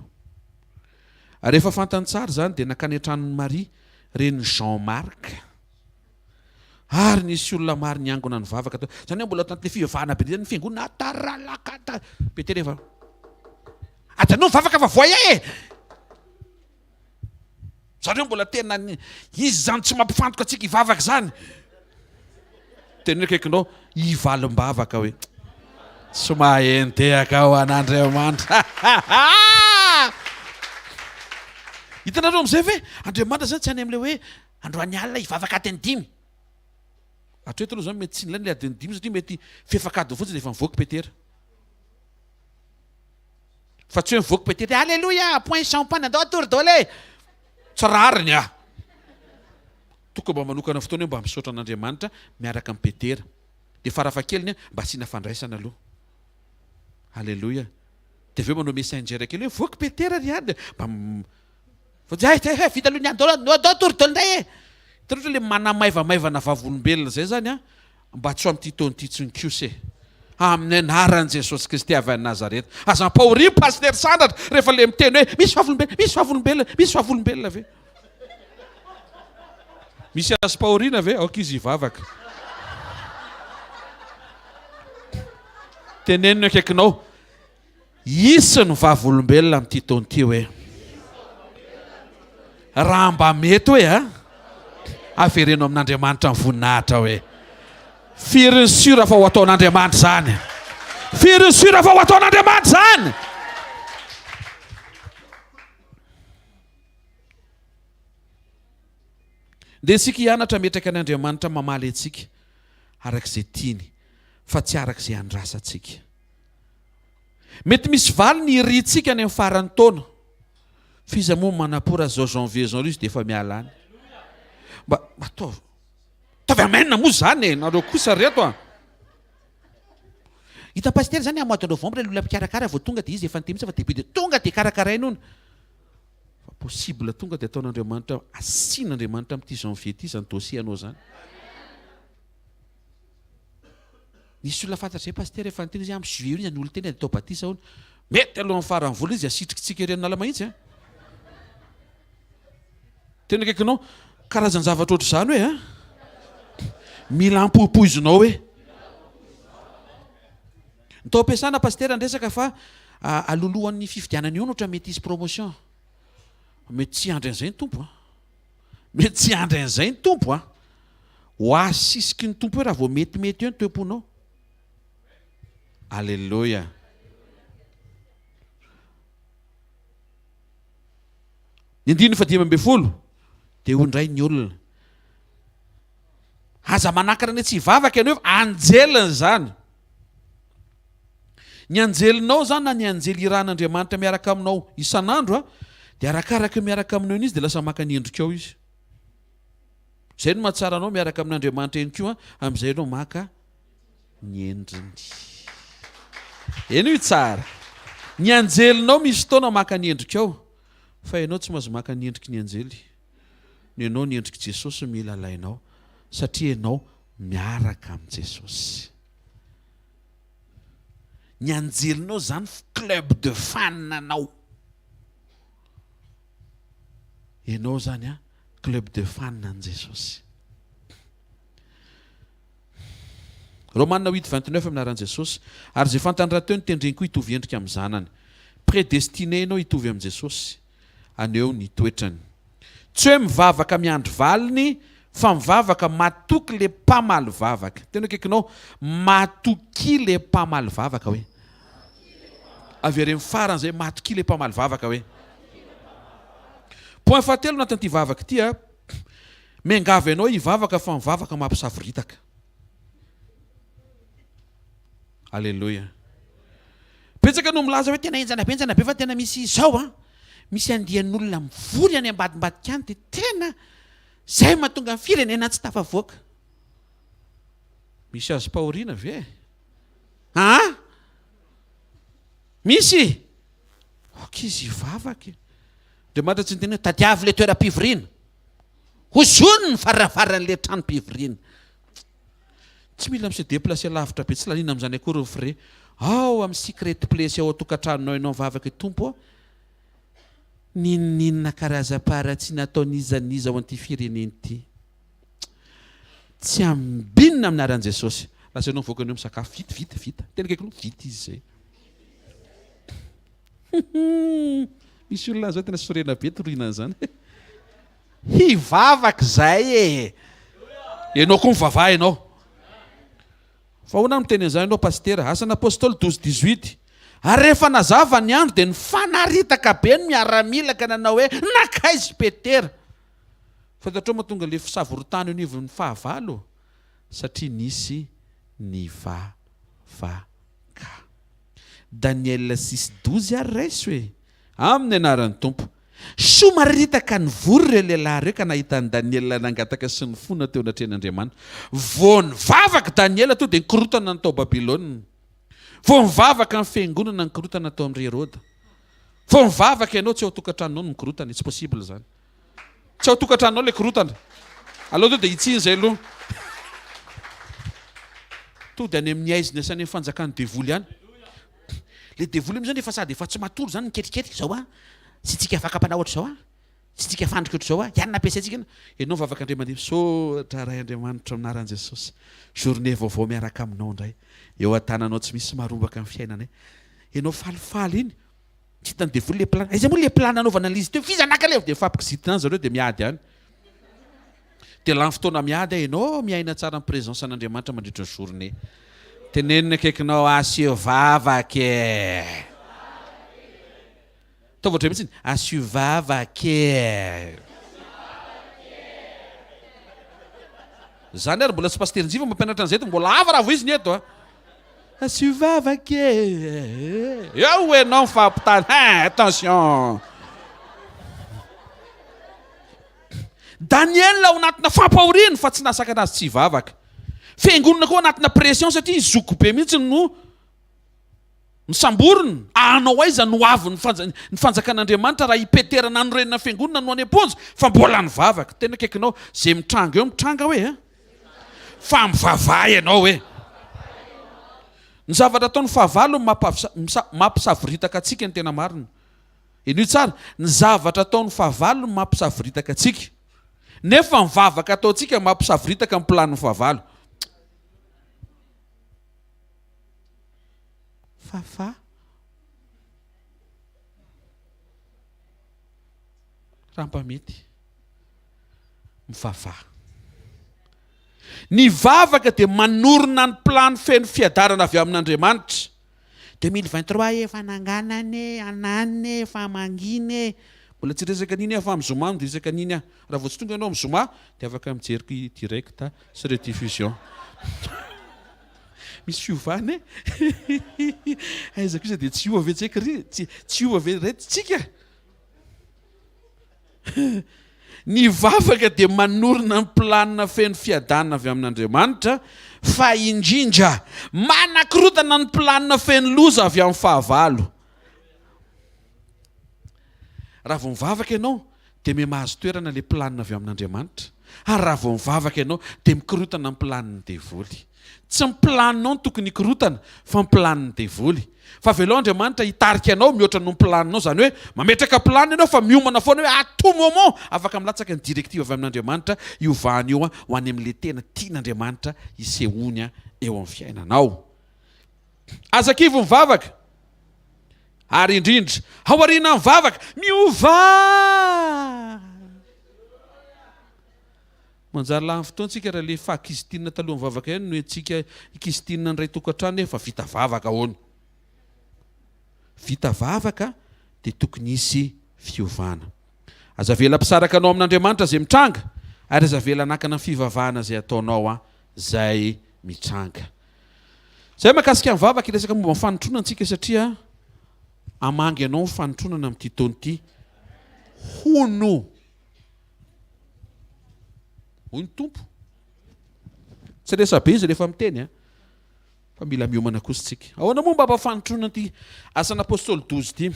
Ary rehefa fantany tsara zany dia nakany an-tranon'ny Maria reny Jean-Marc. Ary nisy olona maro niangona ny vavaka tao. Zany hoe mbola tanty le fivavahana be ny fiangonana ataralaka. Petera efa atanao ny vavaka fa voay e. Zany hoe mbola tena izy zany tsy mampifantoka atsika hivavaka zany. Tena akaikinao hivalim-bavaka hoe tsy mahentehaka ao an'Andriamanitra. Hitanareo amin'izay ve Andriamanitra zany tsy any amin'ilay hoe androany alina hivavaka adiny 5. Hatreto aloha zany mety tsy nilany le adiny 5 satria mety fefakadiny fotsiny efa mivoaka Petera. Fa tsy hoe mivoaka Petera, alléluia, point champagne, andao atory-daoly. Tsarariny ah. Tokony mba manokana fotoana hoe mba misaotra an'Andriamanitra miaraka amin'ny Petera. Dia farafahakeliny mba asiana fandraisana aloha. Alléluia. Dia aveo manao messenger kely hoe voaka Petera ry any. Vita aloha ny andao atory-daoly ndray e. Tena le manamaivamaivana vavolombelona zay zany a, mba tsy ho amin'ity taon'ity tsonkose. Amin'ny anaran'i Jesosy Kristy avy any Nazareta. Aza mpahoria paster sandratra rehefa le miteny hoe misy vavolombelona, misy vavolombelona, misy vavolombelona ve? Misy azy mpahoriana ve? Aoka izy hivavaka. Teneniny akaikinao, isy ny vavolombelona amin'ity taon'ity hoe raha mba mety hoe afereno amin'Andriamanitra ny voninahitra hoe firy ny sura fa ho ataon'Andriamanitra zany. Firy ny sura fa ho ataon'Andriamanitra zany. Dia isika hianatra metraka an'Andriamanitra mamaly antsika arak'izay tiany, fa tsy arak'izay andrasantsika. Mety misy valy ny irintsika any amin'ny faran'ny taona. Fiza moa manapora zao janvier zao izy dia efa miala any. Mba tavy amainina moa zany e, nareo kosa reto a. Hita paster zany mois de novembre olona mpikarakara vao tonga dia izy efa nitemy fa début dia tonga dia karakaraina hono. Fa possible tonga dia ataon'Andriamanitra, asian'Andriamanitra amin'ity janvier ity zany dossier anao zany. Nisy olona fantatra zay pasteur efa niteny izy amin'ny juillet iny olo teny atao batisa hono. Mety aloha amin'ny farany vola izy asitrikitsika ireny nala mahitsy a. Tena kaikinao karazany zavatra ohatr' izany hoe mila ampoipoizinao hoe. Nytao ampiasana pasteur andresaka fa alolohan'ny fifidianana io ohatra mety isy promotion. Mety tsy andry an'izay ny tompo a. Mety tsy andry an'izay ny tompo a. Ho asisiky ny tompo hoe raha vao metimety eo ny toeponao. Alléluia. Ny 9:12 dia ondray ny olona. Aza manakana ny tsy hivavaka ianao anjelina zany. Ny anjelinao zany na ny anjely iran'Andriamanitra miaraka aminao isan'andro dia arakaraka miaraka aminao izy dia lasa maka ny endrika ao izy. Zay no mahatsara anao miaraka amin'Andriamanitra eny koa amin'izay anao maka ny endriny. Eny io tsara. Ny anjelinao misy fotoana maka ny endrika ao fa ianao tsy mahazo maka ny endriky ny anjely. Ny ianao ny endriky Jesosy mila alainao satria ianao miaraka amin'ny Jesosy. Ny anjelinao zany club de fan anao. Ianao zany club de fan an Jesosy. Romaina 8:29 aminaran'i Jesosy. Ary izay fantany teo ny tendreny koa hitovy endrika amin'ny zanany. Prédestiné ianao hitovy amin'ny Jesosy. Aneo ny toetrany. Tsy hoe mivavaka miandry valiny fa mivavaka matoky le mpamaly vavaka. Tena kaikinao matoky le mpamaly vavaka hoe. Avy ary amin'ny farany izay matoky le mpamaly vavaka hoe. Point fahatelo anatin'ity vavaka ity miangavy ianao hivavaka fa mivavaka mampisafiritaka. Alléluia. Betsaka no milaza hoe tena enjana be fa tena misy izao misy andian'olona mivory any ambadimbadika any dia tena zay mahatonga ny firenena tsy tafavoaka. Misy azo pahoriana ve? Misy izy hivavaka. Andriamanitra tsy niteny hoe tadiavy le toeram-pivoriana. Hozony ny faravaran'le trano-pivoriana. Tsy mila misy déplacé lavitra be, tsy lalina amin'izany akory ny fre. Ao amin'ny secret place ao atokantranonao ianao mivavaka tompo ninninna karazam-para tsy nataon'izaniza ao an'ity fireneny ity. Tsy ambinina aminaran'i Jesosy. Lasa ianao mivoaka anao misakafo vita. Tena kaikinao vita izy zay. Misy olona zao tena sorena be toroina an'izany. Hivavaka zay ianao koa mivavaha ianao. Fa hoana miteny an'izany ianao pastera, asan'ny apôstôly 12:18. Ary rehefa nazava ny andro dia ny fanaritaka be ny miaramilaka nanao hoe nakaizy Petera. Fantatrao mahatonga le fisavorotany io nivon'ny fahavalo satria nisy ny vavaka. Daniel 6:12 ary raisy hoe amin'ny anaran'ny tompo. Somaritaka ny vory ireo lehilahy ireo ka nahitan'ny Daniel nangataka sy ny fona teo anatrehan'Andriamanitra. Vao nivavaka Daniel to dia nikorotana natao Babilôna. Vao nivavaka ny fiangonana nikorotana natao amin'i Herôda. Vao nivavaka ianao tsy ao tokantranonao no mikorotana, tsy possible zany. Tsy ao tokantranonao le korotana. Aleo to dia itsiny zay aloha. To dia any amin'ny aiziny asany fanjakan'ny devoly ihany. Le devoly amin'izany efa sady efa tsy matoro zany niketriketrika zao sy tsika afaka mpanao ohatr' zao sy tsika fandrika ohatr' zao ihany nampiasaitsika ianao vavaka Andriamanitra sotra ray Andriamanitra aminaran'i Jesosy. Journée vaovao miaraka aminao indray. Eo an-tananao tsy misy marombaka amin'ny fiainana. Ianao falifaly iny. Tsy hitany devoly le plan. Izy moa le plan nanaovana an'izy teo fizanaka levo dia fampikizitina zareo dia miady any. Dia lany fotoana miady ianao miaina tsara amin'ny présence an'Andriamanitra mandritra ny journée. Tenenina akaikinao asio vavaka. Taovatra mihitsy asio vavaka. Zany ary mbola tsy pasterinjiva mampianatra an'izay mbola ava raha vo izy ny eto asio vavaka. Eo ianao mifampitany attention. Daniel ao anatina fampahoriana fa tsy nasaka anazy tsy hivavaka. Fiangonana koa anatina pression satria zoko be mihitsy no misamborona. Anao aiza no avy ny fanjakan'Andriamanitra raha i Petera nanorenina fiangonana no any am-ponja fa mbola nivavaka. Tena kaikinao zay mitranga eo mitranga hoe fa mivavaha ianao hoe. Ny zavatra ataon'ny fahavalo mampisavoritaka atsika ny tena marina. Io tsara, ny zavatra ataon'ny fahavalo mampisavoritaka atsika. Nefa ny vavaka ataontsika mampisavoritaka ny planin'ny fahavalo. Rampamety mivava. Ny vavaka dia manorina ny plano feno fiadarana avy amin'Andriamanitra. 2023 efa nanganane, ananine, efa mangine. Mbola tsy resaka niny afa amin'ny Zoma, resaka niny ah. Raha vao tsy tonga ianao amin'ny Zoma, dia afaka mijery direct sy rediffusion. Misy fiovana aizako izy dia tsy io ave tsika ry, tsy io ave retintsika. Ny vavaka dia manorina ny planina feno fiadanana avy amin'Andriamanitra, fa indrindra manakorotana ny planina feno loza avy amin'ny fahavalo. Raha vao mivavaka ianao dia mahazo toerana ilay planina avy amin'Andriamanitra, ary raha vao mivavaka ianao dia mikorotana ny planin'ny devoly. Tsy ny planinao no tokony hikorotana, fa ny planin'ny devoly. Fa velao Andriamanitra hitarika anao mihoatra no planinao, zany hoe mametraka plany ianao fa miomana foana hoe atomomo, afaka milatsaka ny direktiva avy amin'Andriamanitra iovahana io ho any amin'ilay tena tian'Andriamanitra isehony eo amin'ny fiainanao. Azakivy mivavaka, ary indrindra aoriana mivavaka miova. Manjary lahy fotoantsika raha le fakizitiana taloha mivavaka ihany no antsika ikizitiana ny ray tokantrano efa vita vavaka ahoana. Vita vavaka dia tokony hisy fiovana. Aza vela mpisaraka anao amin'Andriamanitra izay mitranga, ary aza vela nakana ny fivavahana izay ataonao izay mitranga. Izay mahakasika mivavaka iresaka momba mifanontronana antsika, satria amangy anao mifanotronana amin'ity taona ity. Hono hoy ny tompo. Tsy resabe izy rehefa miteny fa mila miomana kosa tsika. Ahoana momba ampafanontronana ity asan'apôstôly 12 ity.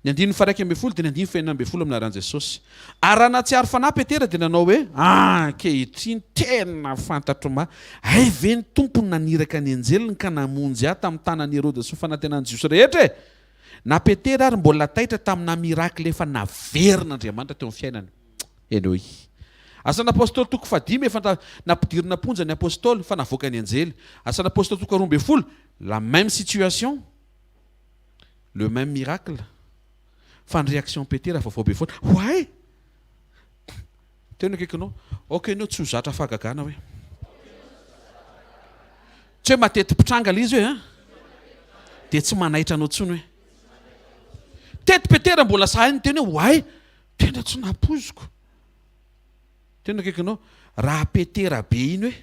Ny 9:1 dia ny 9:12 aminaran'i Jesosy. Ary raha nahatsiaro fanahy Petera dia nanao hoe ankehitriny tena fantatro ay ve ny tompony naniraka ny anjeliny ka namonjy ahy tamin'ny tanan'i Herôda sy ny fanantenan'ny Jiosy rehetra e. Na Petera ary mbola taitra tamina mirakle efa naverin'Andriamanitra teo amin'ny fiainany. Anyway, asan'apôstôly toko 5 efa nampidirina ponja ny apôstôly fa navoaka ny anjely. Asan'apôstôly toko 12, la même situation, le même miracle. Fa ny réaction Petera vaovao be foana. Hoay! Tena akaikinao, ok anao tsy ho zatra fahagagana hoe. Tsy hoe matety pitranga ilay izy hoe dia tsy manaitra anao tsony hoe. Tety Petera mbola sahiny teny hoe hoay! Tena tsy napoziko. Tena akaikinao, raha Petera be iny hoe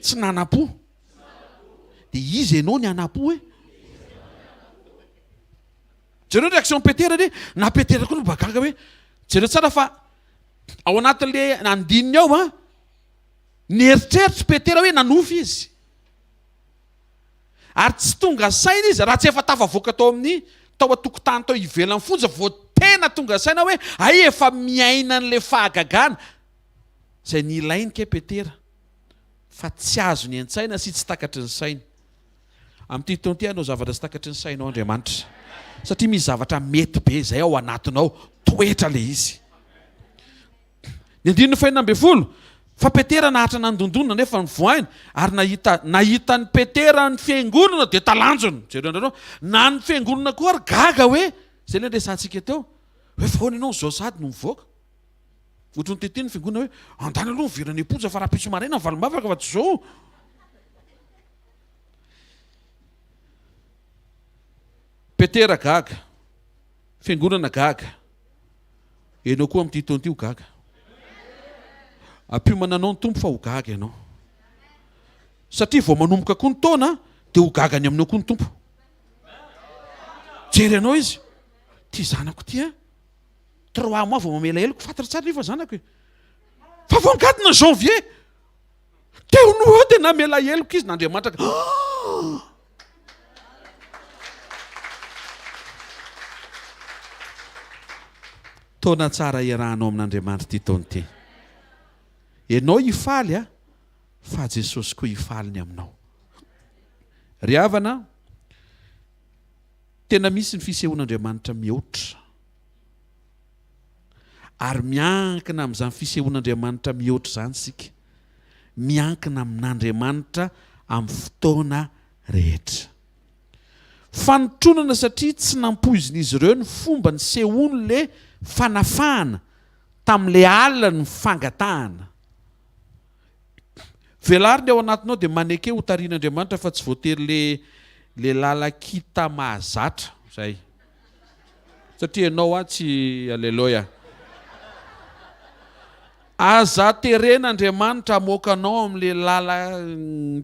tsy nanapo, dia izy ianao ny anapo hoe. Jereo réaction Petera dia na Petera koa no bagaga hoe jereo tsara fa ao anatin'ilay andininy ao nieritreritra Petera hoe nanofy izy. Ary tsy tonga saina izy raha tsy efa tafavoaka tao amin'ny tao atokotany tao ivelan'ny fonja vao tena tonga saina hoe ay efa miaina an'ilay fahagagana. Izay ny ilainy ke Petera fa tsy azo ny an-tsaina sy tsy takatry ny sainy. Amin'ity taonty anao zavatra tsy takatry ny sainao Andriamanitra, satria misy zavatra mety be izay ao anatinao, toetra le izy. Ny 9:12, fa Petera nahatra nandondonina nefa nivoaina ary nahita ny Petera ny fiangonana dia talanjona. Jerenao na ny fiangonana koa ary gaga hoe izay le resantsika teo hoe foana ianao zao sady no mivoaka. Ohatry ny teteny ny fiangonana hoe andany aloha miverany amponja fa raha piso maraina ny valomavaka fa tsy zao. Petera gaga, fiangonana gaga, ianao koa amin'ity taona ity ho gaga. Ampiomana anao ny tompo fa ho gaga ianao. Satria vao manomboka koa ny taona dia ho gaga ny aminao koa ny tompo. Jery anao izy, ty zanako ty 3 mois vao mamela eloko, fantatra tsara nefa zanako e. Fa vao angadina janvier, teo no dia namela eloko izy n'Andriamanitra. Taona tsara iarahanao amin'Andriamanitra ty taona ty. Ianao hifaly fa Jesosy koa hifaly ny aminao. ry havana, tena misy ny fisehoan'Andriamanitra mihoatra, ary miankina amin'izany fisehoan'Andriamanitra mihoatra izany sika, miankina amin'Andriamanitra amin'ny fotoana rehetra. Fanotronana satria tsy nampoizin'izy ireo ny fomba ny sehoany le fanafahana tamin'ilay alina ny fangatahana. Velariny ao anatinao dia maneke ho tarian'Andriamanitra fa tsy voatery le lalakita mahazatra zay. Satria ianao tsy aleloia. Aza teren'Andriamanitra amoakanao amin'ilay lala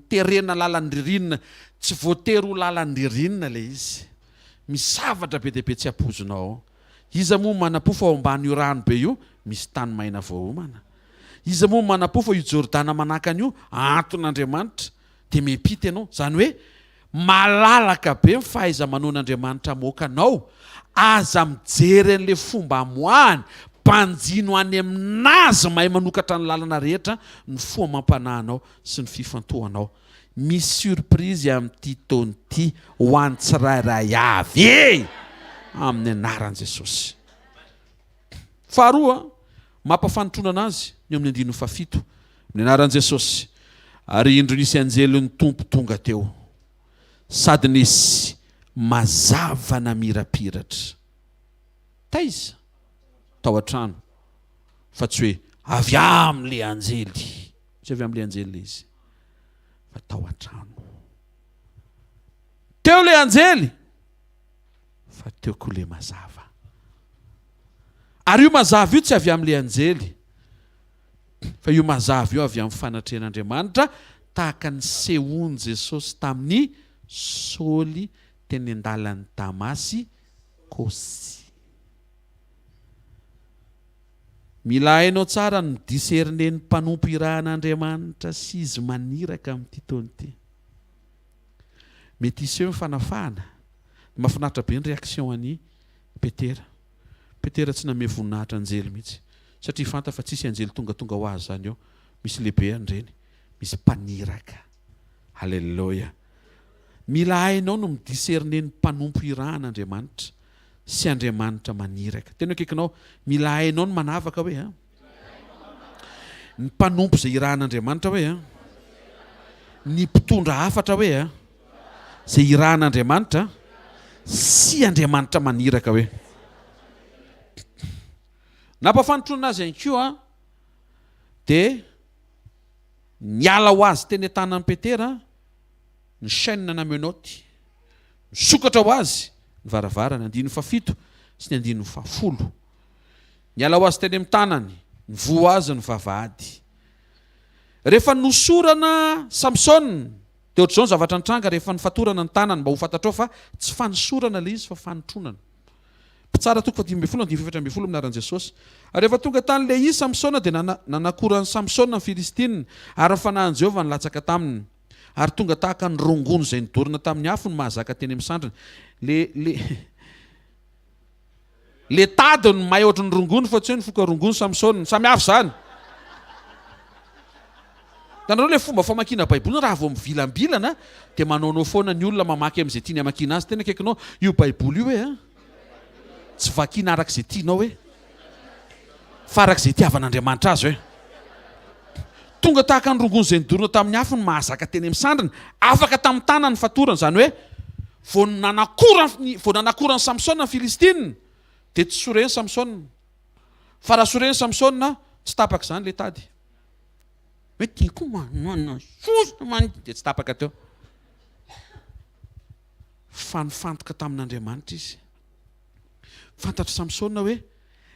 terena lalan'ny ririnina, tsy voatery ho lalan'ny ririnina le izy. Misy zavatra be dia be tsy apozinao. Iza moa manapofo ao ambany io rano be io, misy tany maina voahomana. Iza moa manapofo io Jordana manakana io, anton'Andriamanitra, dia miampita ianao. Zany hoe malalaka be ny fahaiza-manaon'Andriamanitra amoakanao. Aza mijery an'ilay fomba amoahany, mpanjino any aminazy mahay manokatra ny lalana rehetra, ny foa mampanahanao sy ny fifantohanao. Misy surprise amin'ity taona ity ho an'ny tsirairay avy amin'ny anaran'i Jesosy. Faharoa, mampafanontronana azy ny amin'ny 17 amin'ny anaran'i Jesosy. Ary indro nisy anjelon'ny tompo tonga teo, sady nisy mazava namirapiratra. Taiza tao an-trano, fa tsy hoe avy amin'ilay anjely, tsy avy amin'ilay anjely izy, fa tao an-trano. Teo ilay anjely, fa teo koa ilay mazava. Ary io mazava io tsy avy amin'ilay anjely, fa io mazava io avy amin'ny fanatrehan'Andriamanitra, tahaka ny sehoany Jesosy tamin'ny Saoly teny an-dalan'ny Damasy. Mila hainao tsara ny disernen'ny mpanompo irahan'Andriamanitra sy izy maniraka amin'ity taona ity. Mety iseho ny fanafahana. Mahafinaritra be ny réaction an'i Petera. Petera tsy namea voninahitra anjely mihitsy, satria fanta fa tsisy anjely tonga ho azy zany eo. Misy lehibe an'ireny, misy mpaniraka. Halleluja. Mila hainao no midisernen'ny mpanompo irahan'Andriamanitra sy Andriamanitra maniraka. Tena akaikinao, mila hainao no manavaka hoe ny mpanompo izay irahan'Andriamanitra hoe ny mpitondra hafatra hoe izay irahan'Andriamanitra sy Andriamanitra maniraka hoe. Nampafanontronana azy ihany koa dia niala ho azy teny an-tanan'i Petera ny chaîne na menoty, nisokatra ho azy ny varavarana, 17 sy ny 10. Niala ho azy teny amin'ny tanany, nivoha azy ny vavahady. Rehefa nosorana Samson, dia ohatr'izao ny zavatra nitranga rehefa nifatorana ny tanany mba ho fantatrao fa tsy fanosorana le izy fa fanotronana. Pitsara toko 17 minaran'i Jesosy. Rehefa tonga tany le izy Samson dia nanakoran'ny Samson ny Filistina, ary ny fanahin'i Jehovah nilatsaka taminy. Ary tonga tahaka ny rongono izay nidorina tamin'ny afo ny mahazaka teny amin'ny sandriny. Le tadiny mahay ohatry ny rongono fa tsy hoe ny foka rongono Samson, samy hafa zany. Tanareo le fomba famakiana Baiboly raha vao mivilambilana dia manaonao foana ny olona mamaky amin'izay tiany hamakiana azy. Tena akaikinao io Baiboly io hoe tsy vakiana arak'izay tianao hoe, fa arak'izay itiavan'Andriamanitra azy hoe. Tonga tahaka ny rongono izay nidorina tamin'ny afo ny mahazaka teny amin'ny sandriny, afaka tamin'ny tanany fatorana. Zany hoe vao nanakorany Samson ny Filistina dia tsy soreny Samson, fa raha soreny Samson tsy tapaka izany le tady. Hoe tiako manana sosona dia tsy tapaka teo. Fa nifantoka tamin'Andriamanitra izy. Fantatra Samson hoe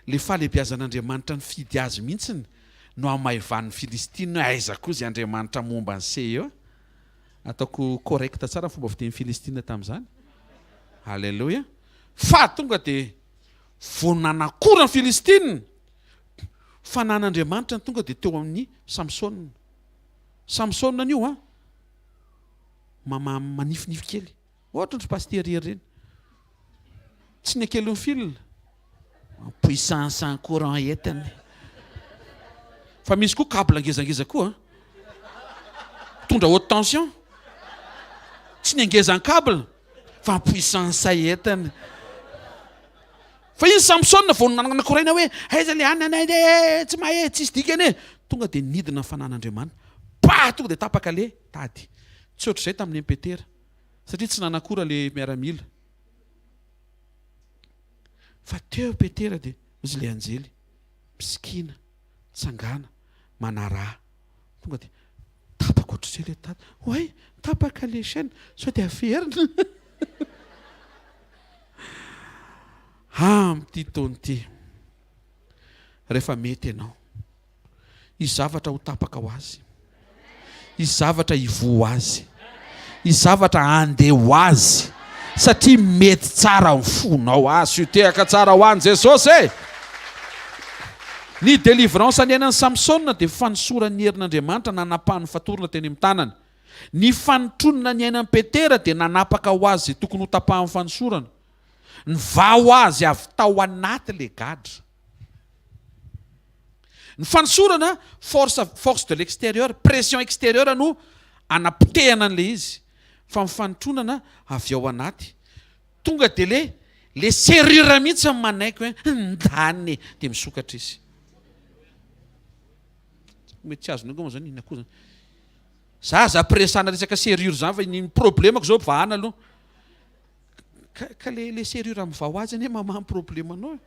le fahalebiazan'Andriamanitra ny fidy azy mihitsiny no amaivan'ny Filistina, aiza koa izay Andriamanitra momba ny se eo. Ataoko correcta tsara fomba fiteny Filistina tamin'izany. Halleluja. Fa tonga dia vao nanakora ny Filistina, fanan'Andriamanitra ny tonga dia teo amin'ny Samson. Samson an'io manifinify kely, ohatra ny pastery ireny. Tsy ny akeliny fil, puissance en courant entany. Fa misy koa câble ngezangeza koa, tondra haute tension. tsy niangezan-kabla fa puissance entany. Fa iny Samsona vao nananakoraina hoe aiza le anana tsy mahay tsisy dikany e, tonga dia nidina ny fanan'Andriamanitra, tonga dia tapaka le tady. Tsy ohatr'izay tamin'ny Petera satria tsy nanakora le miaramila. Fa teo Petera dia izy le anjely misikina, tsangana, manaraha, tonga dia tapaka ohatr'izay le tady. Oay, tapaka le chaîne sao dia averina. Am'ty taona ty, rehefa mety ianao, izy zavatra ho tapaka ho azy, izy zavatra hivo azy, izy zavatra andeha ho azy, satria mety tsara ny fonao azy, io tehaka tsara ho an'i Jesosy e. Ny délivrance anianan'ny Samsona dia fanosorany herin'Andriamanitra nanapahany fatorana teny amin'ny tanany. Ny fanotronona ny ainan'ny Petera dia nanapaka ho azy tokony ho tapahany fanosorana. Ny vao azy avy tao anaty le gadra. Ny fanosorana force de l'extérieur, pression extérieure no anapotehana an'le izy. Fa ny fanotronana avy ao anaty. Tonga dia le serrure mihitsy manaiky hoe ndany dia misokatra izy. Mety tsy azonao moa zany ina koa zany. Zaza presana resaka serrure zany fa ny problemako zao vahana aloha. Ka le serrure amin'ny vao azy ane mamamy problème anao.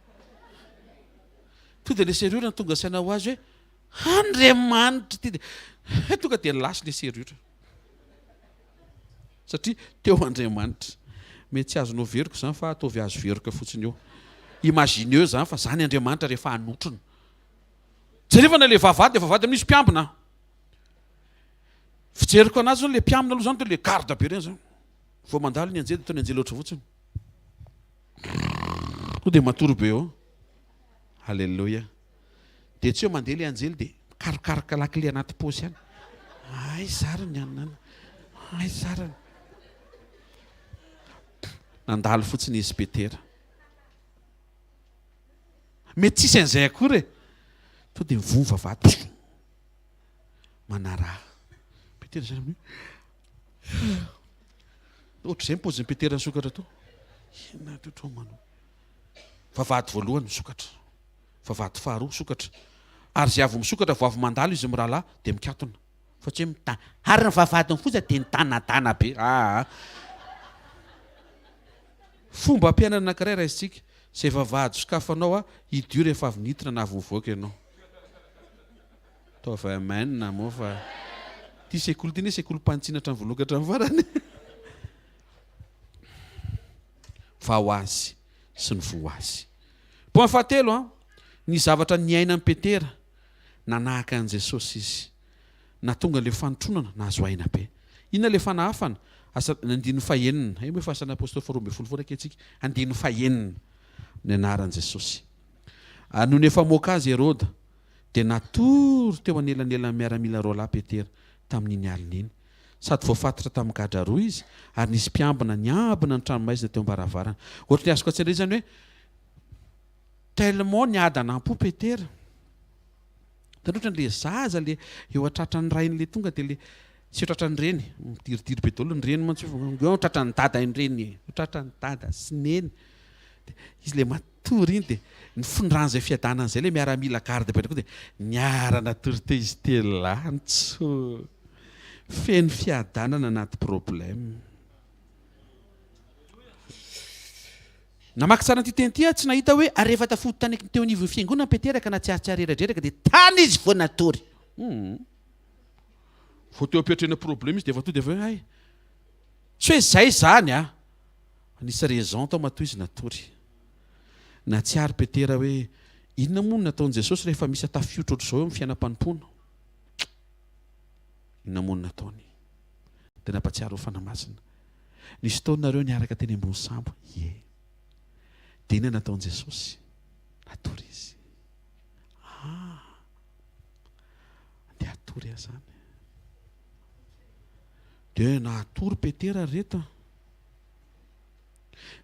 To dia le serrure tonga sainao azy hoe Andriamanitra ty dia tonga dia lasy le serrure. Satria teo Andriamanitra. Mety tsy azonao veriko zany fa ataovy azo verika fotsiny eo. Imagineo zany fa zany Andriamanitra rehefa anotrona. Jereva na le vavady amin'izy mpiambina. Fijeriko anazy zany le mpiambina aloha zany to le garde be reny zany. Vao mandalo ny anjely toy ny anjely oatra fotsiny. To dia matory be eo. Halleluja. Dia tsy eo mandeha le anjely dia karokaroka lakile anaty paosy ihany. Ay zara ny anana. Ay zara. Nandalo fotsiny izy Petera. Mety tsisy an'izay akory e. To dia mivova vavady. Manaraha. Petera zany. Ohatr'izay mipoziny Petera nisokatra to. Ina totra manao. Vavady voalohany misokatra. Vavady faharoa misokatra. Ary zay avy misokatra vao avy mandalo izy mirahalahy dia mikatona. Fa tsy hoe mitana. Ary ny vavadiny fosa dia nitanatana be. Fomba ampianana anankiray raha isitsika. Zay vavady sokafanao idio rehefa avy nitona na avy mivoaka ianao. Tao avy amainina moa fa ty sekoly ty ne sekoly mpanitsinatra ny volokatra ny farany. Vao azy sy ny vo azy. Point fahatelo ny zavatra niainan'i Petera nanahaka an'i Jesosy izy. Na tonga le fanotronana nahazo aina be. Inona le fanahafana? Andino fahenina. Ay moa fasan'ny apôstôly faharoa ambin'ny folo foana antsika. Andino fahenina ny anaran'i Jesosy. Noho ny efa moaka azy Herôda dia natory teo anelanelany miaramila roalahy Petera tamin'iny alina iny. Sady voafatitra tamin'ny gadra roa izy ary nisy mpiambina niambina ny tranomaizina teo ambaravarana. Ohatry ny azoko atsery zany hoe tellement niadana ampo Petera. Tanotra le zaza le eo atratrany rainy le tonga dia le tsy tratrany reny midiridiry be daholo ny reny mantsy eo tratrany dada iny reny, tratrany dada sy neny. Izy le matory iny dia ny fondran'izay fiadanan'izay le miaramila garde be koa dia niarana tory teo izy telantso. Feno fiadanana anaty problème. Namaky tsara ty teny ty tsy nahita hoe ary rehefa tafody tany teo anivon'ny fiangonana Petera ka natsiaritsarerajreraka dia tany izy vao natory. Vao teo ampiatrena problème izy dia efa to dia efa hoe ay. Tsy hoe zay zany nisy raison tao matoa izy natory. Natsiary Petera hoe inona moa no nataon'i Jesosy rehefa misy atafiotra ohatr'izao eo amin'ny fiainam-panompoana. Inona moa no nataony? Dia nampatsiaro ho fanamasina. Nisy taonareo niaraka teny ambony sambo. Ie. Dia inona nataon'i Jesosy? Natory izy. Dia atory zany. Dia natory Petera reto.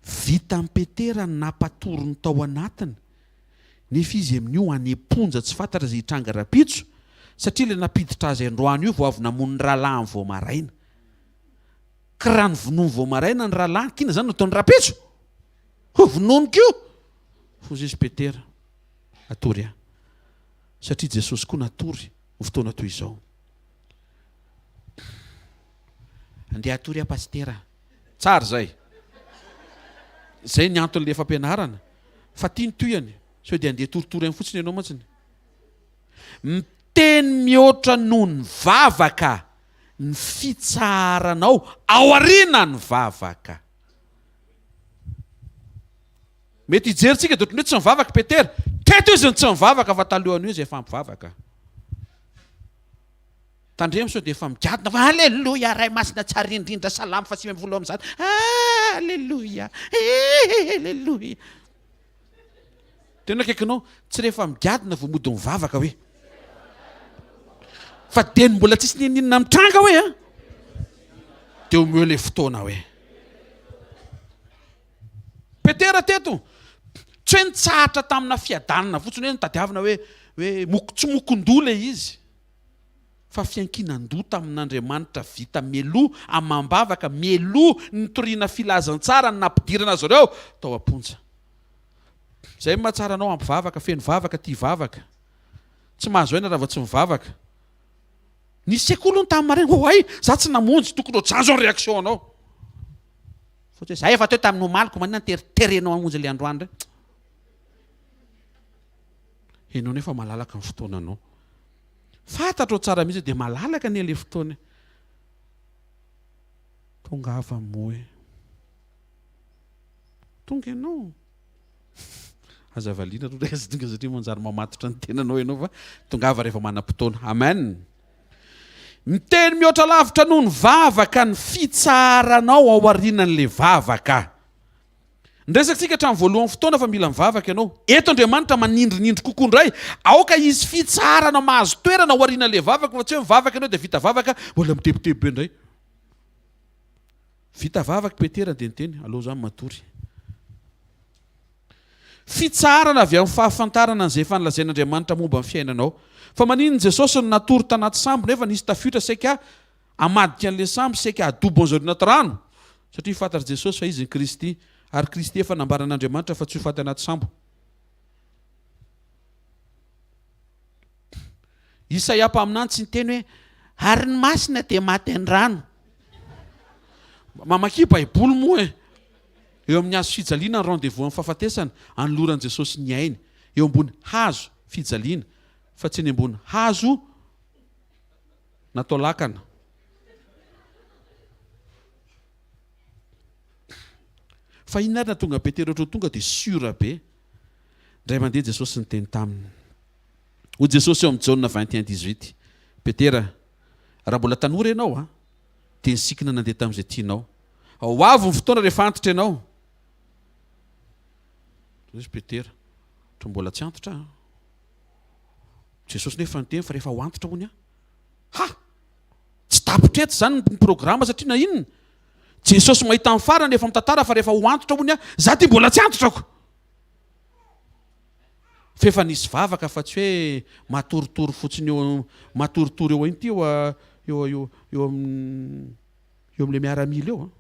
Vita amin'ny Petera napatory ny tao anatiny. Nefa izy amin'io aneponja tsy fantatra izay hitranga rapitso. Satria le napiditra azy androany io vao avy namono ny rahalahy vao maraina. Kirany vonono vao maraina ny rahalahy kina zany nataony rapetso. Ho vonono kio. Hozy izy Petera. Atory a. Satria Jesosy koa natory ho fotoana toy izao. Andeha atory a pastera. Tsara zay. Zay ny anton'le fampianarana. Fa tiany toyany. Sao dia andeha toritory amin'ny fotsiny ianao mantsiny. Miteny mihoatra noho ny vavaka ny fitsaranao ao aoriana ny vavaka. Mety hijeritsika dia ohatran'ny hoe tsy mivavaka Petera. Teto izy ny tsy mivavaka fa talohan'io izy efa mivavaka. Tandremo sao dia efa migadona fa alleluia ray masina tsara indrindra salama fa tsy mivolo amin'izany. Alleluia. Alleluia. Tena akaikinao tsy rehefa migadona vao mody mivavaka hoe. Fa deny mbola tsisy ninina mitranga hoe a. Dia omeo le fotoana hoe. Petera teto. Tsy hoe nitsahatra tamina fiadanana fotsiny hoe nitadiavana hoe tsy mokon-doha ilay izy. Fa fiankinan-doha tamin'Andriamanitra vita meloa amam-bavaka meloa nitoriana filazantsara nampidirana azy ireo tao am-ponja. Zay mahatsara anao ampivavaka feno vavaka tia vavaka. Tsy mahazo aina raha vao tsy mivavaka. Ny sekoly ny tamin'ny maraina hoay za tsy namonjy tokony ho janjo ny réaction anao. Fotsy za efa teo tamin'ny omaliko manina terenao amonjy le androany rey. Enao nefa malalaka ny fotoananao. Fantatra tsara mihitsy dia malalaka ny le fotoana. Tonga ava moe. Tonga ianao. Azavaliana tonga satria manjary mamatotra ny tenanao ianao fa tonga ava rehefa manam-potoana. Amen. Miteny mihoatra lavitra noho ny vavaka ny fitsaranao ao aorianan'le vavaka. Ndraisaksika hatramin'ny voalohany fotoana fa mila mivavaka ianao. Eto Andriamanitra manindrinindry kokoa indray. Aoka izy fitsarana mahazo toerana ao aorianan'le vavaka fa tsy hoe mivavaka ianao dia vita vavaka mbola mitebiteby be indray. Vita vavaka Petera dia niteny aleo zany matory. Fitsarana avy amin'ny fahafantarana an'izay fanlazain'Andriamanitra momba ny fiainanao. Fa maninona Jesosy ny natory tanaty sambo nefa nisy tafiotra saika hamadika an'le sambo saika adobo an'izao anaty rano. Satria fantatra Jesosy fa izy ny Kristy ary Kristy efa nambaran'Andriamanitra fa tsy ho faty anaty sambo. Isaia mpaminany tsy niteny hoe ary ny masina dia maty an-drano. Mamaky Baiboly moa e. Eo amin'ny hazo fijaliana ny rendez-vous amin'ny fahafatesana anoloran'i Jesosy ny ainy. Eo ambony hazo fijaliana fa tsy eny ambony hazo natao lakana. Fa inona ary natonga Petera ohatry tonga dia sura be. Ndray mandeha Jesosy niteny taminy. Ho Jesosy eo amin'ny Jaune 21:18. Petera, raha mbola tanora ianao a, dia nisikina nandeha tamin'izay tianao. Ao avy ny fotoana rehefa antitra ianao. Izy Petera, ohatry mbola tsy antitra. Jesosy nefa niteny fa rehefa ho antitra hony a. Ha! Tsy tapitreto zany ny programa satria na inona. Jesosy mahita amin'ny farany efa mitantara fa rehefa ho antitra hony a, za ty mbola tsy antitrako. Fefa nisy vavaka fa tsy hoe matoritory fotsiny eo matoritory eo inty eo amin'le miaramila eo.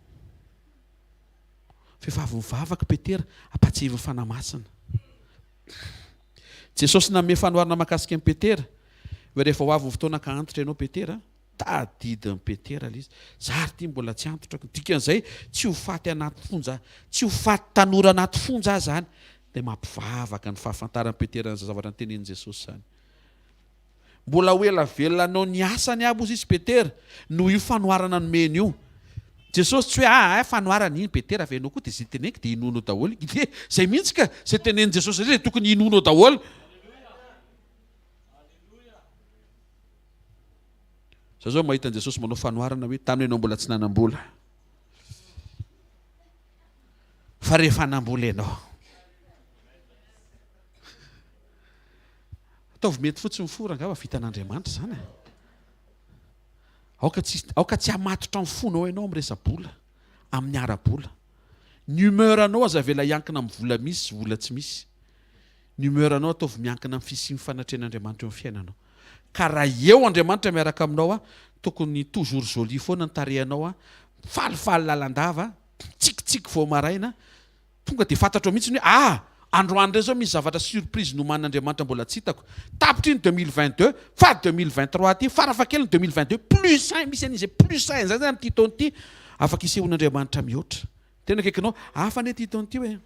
Fefa avy mivavaka Petera apatsivy fanamasina. Jesosy nanome fanoharana mahakasika an'i Petera. Hoe rehefa ho avy ny fotoana ka antitra ianao Petera, tadidin'i Petera ilay izy. Zary ty mbola tsy antitrako. Dikan'izay tsy ho faty anaty fonja, tsy ho faty tanora anaty fonja zany. Dia mampivavaka ny fahafantaran'i Petera ny zavatra nytenenin Jesosy zany. Mbola ho ela velona anao ny asany aby izy Petera noho io fanoharana nomeny io. Jesosy tsy hoe fanoharana iny Petera fa ianao koa dia izay teneniko dia inonao daholo. Zay mihitsy ka izay tenenin Jesosy izay tokony inonao daholo. Za zao mahita Jesosy manao fanoharana hoe tamin'ny ianao mbola tsy nanam-bola. Fa rehefa nanam-bola ianao. Ataovy mety fotsiny mifora angamba vitan'Andriamanitra zany. Aoka tsy hamatotra ny fonao ianao amin'ny resa-bola, amin'ny ara-bola. Ny humeur anao aza avela hiankina amin'ny vola misy sy vola tsy misy. Ny humeur anao ataovy miankina amin'ny fisian'ny fanatrehan'Andriamanitra eo amin'ny fiainanao. Ka raha eo Andriamanitra miaraka aminao a, tokony toujours joli foana ny tarehanao a, falifaly lalandava tsikitsiky vao maraina tonga de fantatro mihitsy hoe androany rey zao misy zavatra surprise noman'Andriamanitra mbola tsy hitako tapitry ny 2022 fa 2023 ty farafakely ny 2022 plus 1 misy an'izay plus 1 zay zany ty taona ty afaka isehon'Andriamanitra mihoatra tena kaikinao hafa ne ty taona ty hoe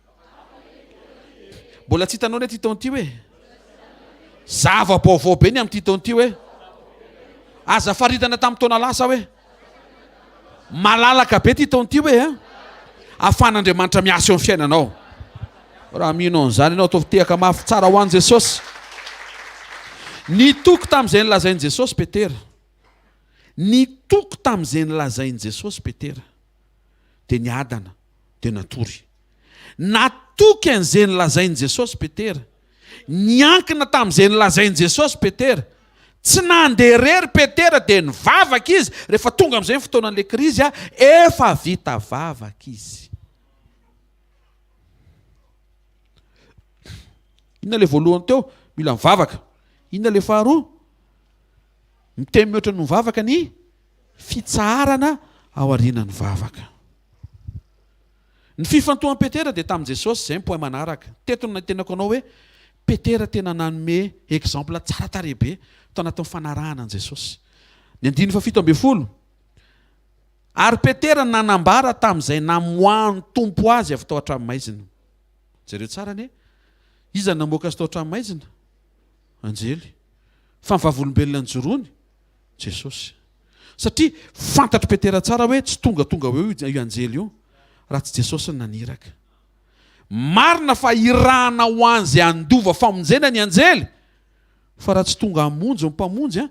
mbola tsy hitanao ne ty taona ty hoe zava-baovao be ny amin'ny ty taona ty hoe aza faritana tamin'ny taona lasa hoe malalaka be ty taona ty hoe ahafan'Andriamanitra miasa eo amin'ny fiainanao raha mino an'izany ianao ataovy tehaka mafy tsara ho an'i Jesosy nitoko tamin'izay nilazain'i Jesosy Petera nitoko tamin'izay nilazain'i Jesosy Petera dia niadana dia natory natoky an'izay nilazain'i Jesosy Petera niankina tamin'izay nilazain'i Jesosy Petera tsy nandeha rery Petera dia nivavaka izy rehefa tonga amin'izay ny fotoanan'ilay krizy efa vita vavaka izy. Inona le voalohany teo mila mivavaka. Inona le faharoa mitemy mihoatra ny mivavaka ny fitsaharana ao aorianany vavaka. Ny fifantohan'i Petera dia tamin'i Jesosy zay point manaraka. Teto no tenako anao hoe Petera tena nanome exemple tsara tarehibe tao anatin'ny fanarahana an' Jesosy. Ny 7:7 ary Petera nanambara tamin'izay namoahany tompo azy avy tao an-tranomaizina. Jereo tsara ne iza namoaka azy tao an-tranomaizina? Anjely. Fa ny vavolombelona ny jorony Jesosy. Satria fantatro Petera tsara hoe tsy tonga hoe io anjely io raha tsy Jesosy ny naniraka. Marina fa irahana ho an'izay andova famonjena ny anjely fa raha tsy tonga hamonjy mpamonjy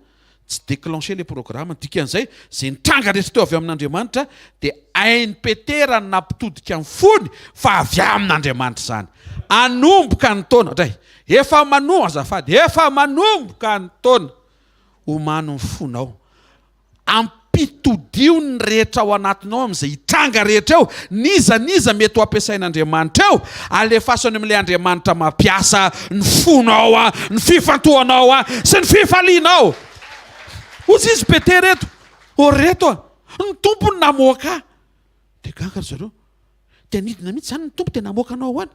tsy déclencher le programme dikan'izay zay nitranga rehetra teo avy amin'Andriamanitra dia hain'ny Petera nampitodika amin'ny fony fa avy amin'Andriamanitra zany anomboka ny taona dray efa manomboka azafady efa manomboka ny taona omano ny fonao ampitodio ny rehetra ao anatinao amin'izay hitranga rehetra eo niza mety ho ampiasain'Andriamanitra eo alefasany amin'ilay Andriamanitra mampiasa ny fonao ny fifantohanao sy ny fifalianao. Ozy izy Petera eto reto ny tompony namoaka dia gaga ry zareo dia nidina mihitsy zany ny tompo dia namoaka anao hoana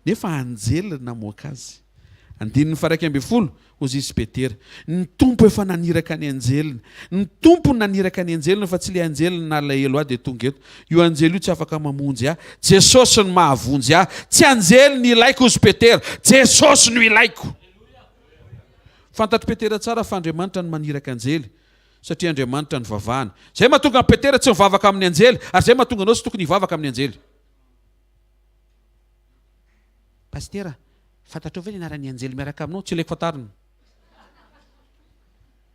nefa anjely namoaka azy. 9:1 ozy izy Petera ny tompo efa naniraka ny anjelina ny tompo naniraka ny anjelina fa tsy le anjelina na alahelo dia tonga eto io anjely io tsy afaka mamonjy Jesosy ny mahavonjy tsy anjely ny ilaiko ozy Petera Jesosy no ilaiko. Fantatro Petera tsara fa Andriamanitra ny maniraka anjely satria Andriamanitra ny vavahany zay mahatonga Petera tsy mivavaka amin'ny anjely ary zay mahatonga anao tsy tokony hivavaka amin'ny anjely. Pastera fantatrao ve ny anaran'ny anjely miaraka aminao tsy ilaiko fantarina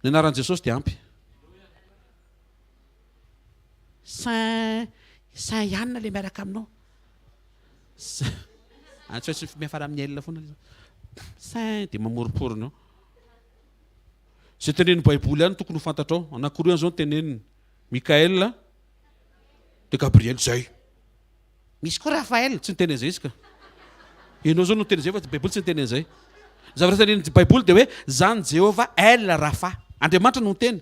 ny anaran'i Jesosy dia ampy Saint Yann le miaraka aminao tsy miafara amin'ny elina foana Saint dia mamoriporina zay teneniny baiboly ihany tokony ho fantatrao anankiroa ihany zao ny teneniny Mikael dia Gabriel zay misy koa Rafael tsy niteny zay izy ka ianao zao no teny zay fa baiboly tsy niteny zay zavatra teneniny baiboly dia hoe zany Jehova El Rafa Andriamanitra no teny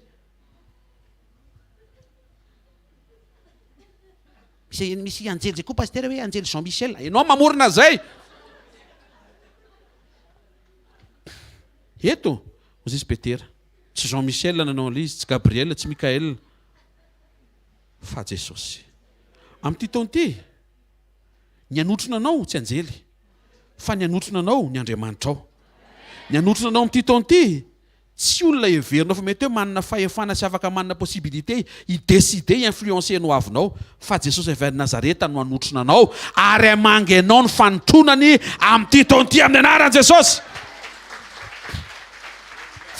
misy anjely zay koa pastera hoe anjely Jean Michel ianao mamorona zay eto ozy izy Petera tsy Jean Michel nanao an'ilay izy tsy Gabriel tsy Mikael fa Jesosy. Amin'ity taona ity ny anotrona anao tsy anjely fa ny anotrona anao ny Andriamanitra ao. Ny anotrona anao amin'ity taona ity tsy olona heverinao fa mety hoe manana fahefana sy afaka manana possibilité idécider influencer no avinao fa Jesosy avy any Nazareta no anotrona anao ary hamangy anao ny fanotronany amin'ity taona ity amin'ny anaran'i Jesosy.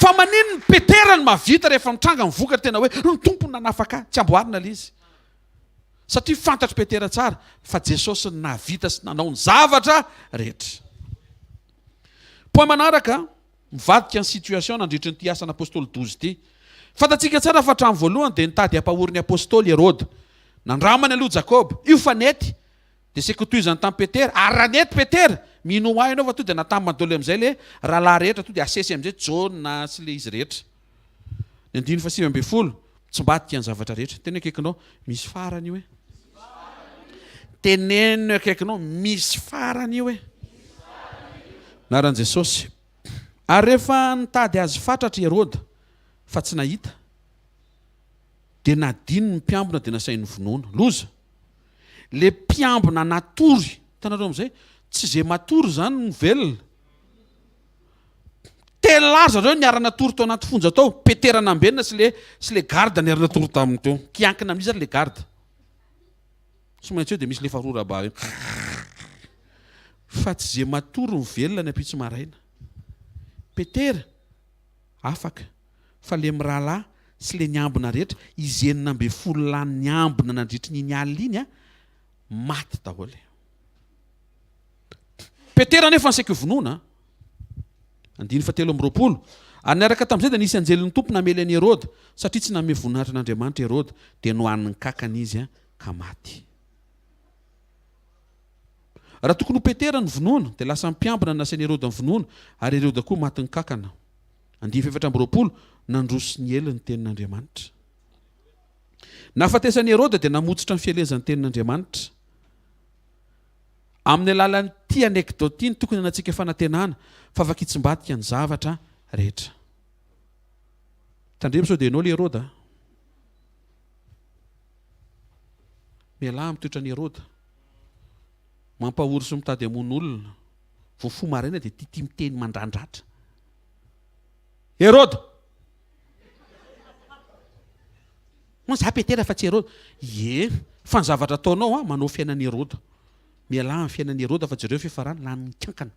Fa manino ny Petera ny mavita rehefa mitranga mivoka tena hoe ny tompony nanafaka tsy amboarina le izy satria fantatro Petera tsara fa Jesosy ny navita sy nanao ny zavatra rehetra. Point manaraka mivadika ny situation nandritra nyity asan'apôstôly 12 ity. Fantatsika tsara fa hatramin'ny voalohany dia nitady hampahory ny apôstôly Herôdy nandramany aloha Jakob io fa nety dia sekotoizany tamin'ny Petera ary raha nety Petera mino ahy ianao fa to dia natambany daholo amin'izay le rahalahy rehetra to dia asesy amin'izay Jona sy le izy rehetra. Ny 9:7 tsy mbatika ny zavatra rehetra. Teny akaikinao misy farany io e. Teneno akaikinao misy farany io e. Naran'i Jesosy. Ary rehefa nitady azy fatratra Herôda fa tsy nahita, dia nadiny ny mpiambina dia nasainy vonoana. Loza. Le mpiambina natory, hitanareo amin'izay, tsy izay matory zany no velona. Telo zareo niara-natory tao anaty fonja tao. Petera nambenina sy le garda niara-natory taminy teo. Kiankina amin'izy le garda. Sy maintsy eo dia misy le farora ba eo. Fa tsy izay matory ny velona ny ampitsy maraina. Petera afaka. Fa le mirahalahy sy le niambina rehetra, izy enina amby folo lany niambina nandritry n'iny alina iny maty daholo. Petera nefa nsaika vonoana. 7:20. Ary niaraka tamin'izay dia nisy anjelin'ny tompo namely an'i Herôda, satria tsy nanome voninahitra n'Andriamanitra Herôda, dia nohaniny kakana izy ka maty. Raha tokony ho Petera ny vonoana, dia lasa mpiambina nasain'i Herôda ny vonoana, ary Herôda koa maty ny kakana. 7:20. Nandroso ny elo ny tenin'Andriamanitra. Nahafatesan'i Herôda dia namotsitra ny fielezan'ny tenin'Andriamanitra. Amin'ny alalan'ny ty anekdôty iny tokony anantsika fanantenana fa afaka hitsimbatika ny zavatra rehetra. Tandremo sao dia ianao le Herôda. Mialahy mitoetra ny Herôda. Mampahory sy mitady hamono olona. Vao fo maraina dia tia miteny mandrandratra. Herôda. Za Petera fa tsy Herôda. Ie, fa ny zavatra ataonao manao fiainan'i Herôda. Mialahy ny fiainan'i Herôda fa jereo fifarany lany kankana.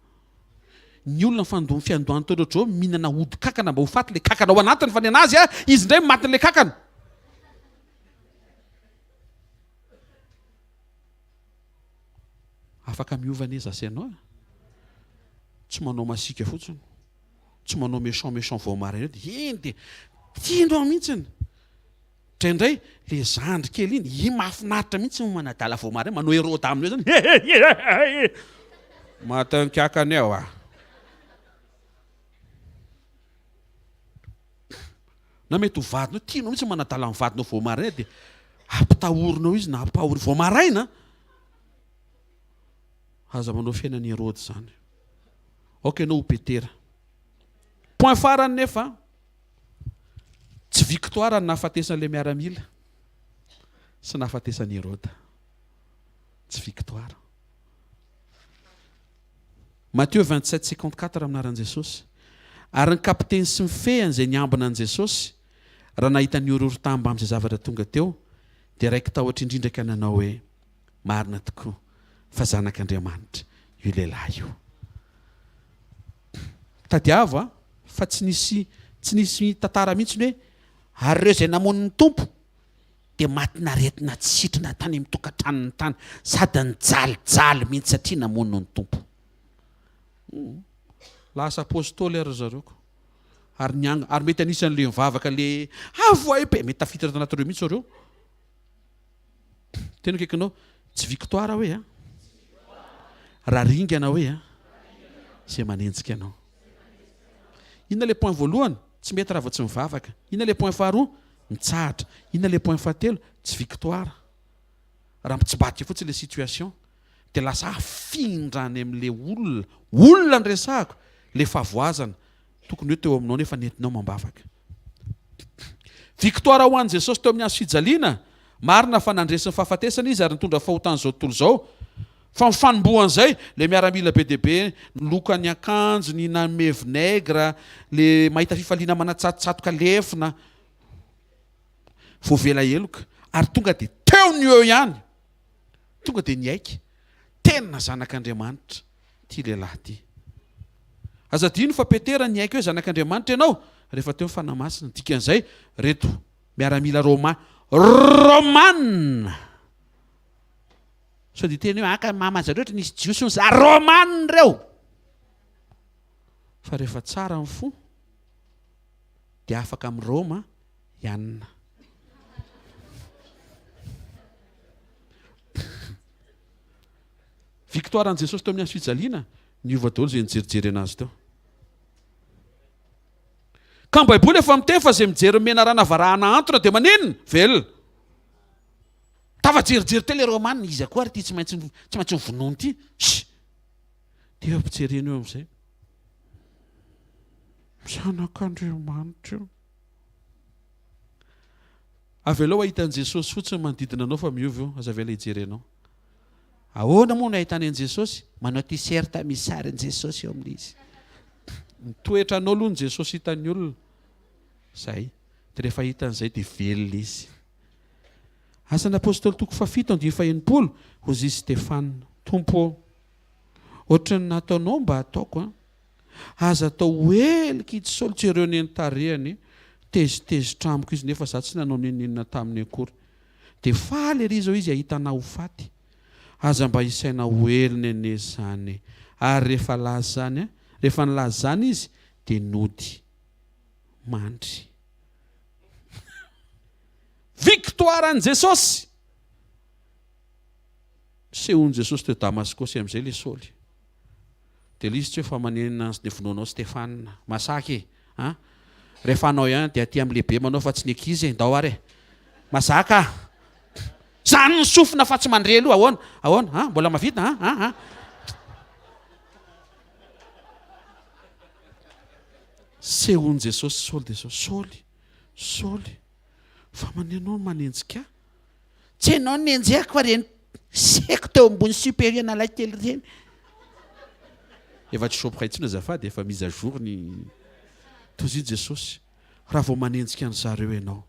Ny olona ny fiandohany tao rehetra mihinana ody kankana mba ho faty le kankana ao anatiny fa ny anazy izy indray maty le kankana. Afaka miova ne zasy ianao. Tsy manao masika fotsiny. Tsy manao méchant vao maraina dia iny dia tiandreo mihitsiny. Indray le zandry kely iny mahafinaritra mihitsy no manadala vao maraina, manao Herôda amin'io zany. Matankiakany ao na mety ho vadinao, tianao mihitsy manadala amin'ny vadinao vao maraina dia ampitahorinao izy na ampahory vao maraina. Aza manao fiainan'i Herôda zany. Ok, anao ho Petera. Point farany nefa tsy victoire ny nahafatesan'ilay miaramila sy nahafatesan'i Herôda. Tsy victoire. Matthieu 27:54 aminaran'i Jesosy. Ary ny kapiteny sy ny fehany izay niambina an'i Jesosy raha nahita ny orohorotamba amin'izay zavatra tonga teo dia raiky tahotra indrindraka nanao hoe marina tokoa fa zanak'Andriamanitra io lehilahy io. Tadiavo fa tsy nisy tantara mihitsy hoe ary ireo izay namono ny tompo dia maty naretina tsitrina tany amin'ny tokantranony tany sady nijalijaly mihitsy satria namono ny tompo. Lasa apôstôly ary zareoko. Ary mety anisan'le mivavaka le avoape mety tafiditra tanatireo mihitsy ireo. Tena akaikinao tsy victoire hoe raha ringana hoe izay manenjika anao. Inona le point voalohany? Tsy mety raha vao tsy mivavaka. Inona le point faharoa? Mitsahatra. Inona le point fahatelo? Tsy victoire. Raha tsy batika fotsiny le situation dia lasa afindrany amin'le olona ny resahako, le favoazana tokony hoe teo aminao nefa nentinao mambavaka. Victoire ho an'i Jesosy teo amin'ny azo fijaliana, marina fa nandresin'ny fahafatesana izy ary nitondra fahotana zao tontolo zao. Fa mifanombohan'izay le miaramila be dia be, niloka ny akanjo, ny nanome vinaigre, le mahita fifaliana manatsatotsatoka lefina, voavela eloka, ary tonga dia teo ny eo ihany. Tonga dia niaiky. Tena zanak'Andriamanitra ty lehilahy ty. Azadino fa Petera niaiky hoe zanak'Andriamanitra ianao rehefa teo fanamasina. Dikan'izay reto miaramila Romanina. So dia teny hoe aka mamazareo rehetra nisy jiosy ny za Romanina reo. Fa rehefa tsara ny fo dia afaka amin'ny Roma ianina. Victoire an' Jesosy teo amin'ny azo fijaliana niova daholo izay nijerijery anazy teo. Ka ny baiboly efa miteny fa izay mijery mena rana varahana antona dia maninona? Velona. Tafajerijery tele romanina izy akoa ary ty tsy maintsy mivonono ty. Dia ampijerena eo amin'izay. Zanak'Andriamanitra. Avelao ahitan'i Jesosy fotsiny manodidina anao fa miovy eo, aza avela hijerenao. Ahoana moa no ahitany an'i Jesosy? Manao t-shirt misy sarin'i Jesosy eo amin'izy. Mitoetra anao aloha ny Jesosy hitan'ny olona. Zay. Dia rehefa hitan'izay dia velona izy. Asan'ny apôstôly toko fafito andio faha-enimpolo, hozy Stefana. Tompo, ohatry ny nataonao mba ataoko, aza atao helika itsy saoly tsy ireo neny tarehany, tezitezitra amiko izy nefa za tsy nanao nenenina tamin'ny akory. Dia faly ery izao izy ahitana ho faty. Aza mba isaina ho eliny ane zany. Ary rehefa laza zany, rehefa nilaza zany izy, dia nody mandry. Victoire an'i Jesosy. Sehoan'i Jesosy teo Damaskosy amin'izay le saoly. Dia izy tsy hoe fa manenina ny vonoanao Stefana. Masaky e. Rehefa anao ihany dia aty amin'ny lehibe manao fa tsy ny ankizy ndao ary e. Masaka. Zany ny sofina fa tsy mandre aloha. Ahoana? Ahoana? Mbola mavita? Sehoan'i Jesosy saoly dia saoly. Saoly. Fa manenao manenjika. Tsy hainao nenjehako fa reny seko teo ambony supérieur nalay kely reny. Efa tsy sopoka intsony azafady, efa mise à jour ny toy izy Jesosy. Raha vao manenjika an'zareo ianao.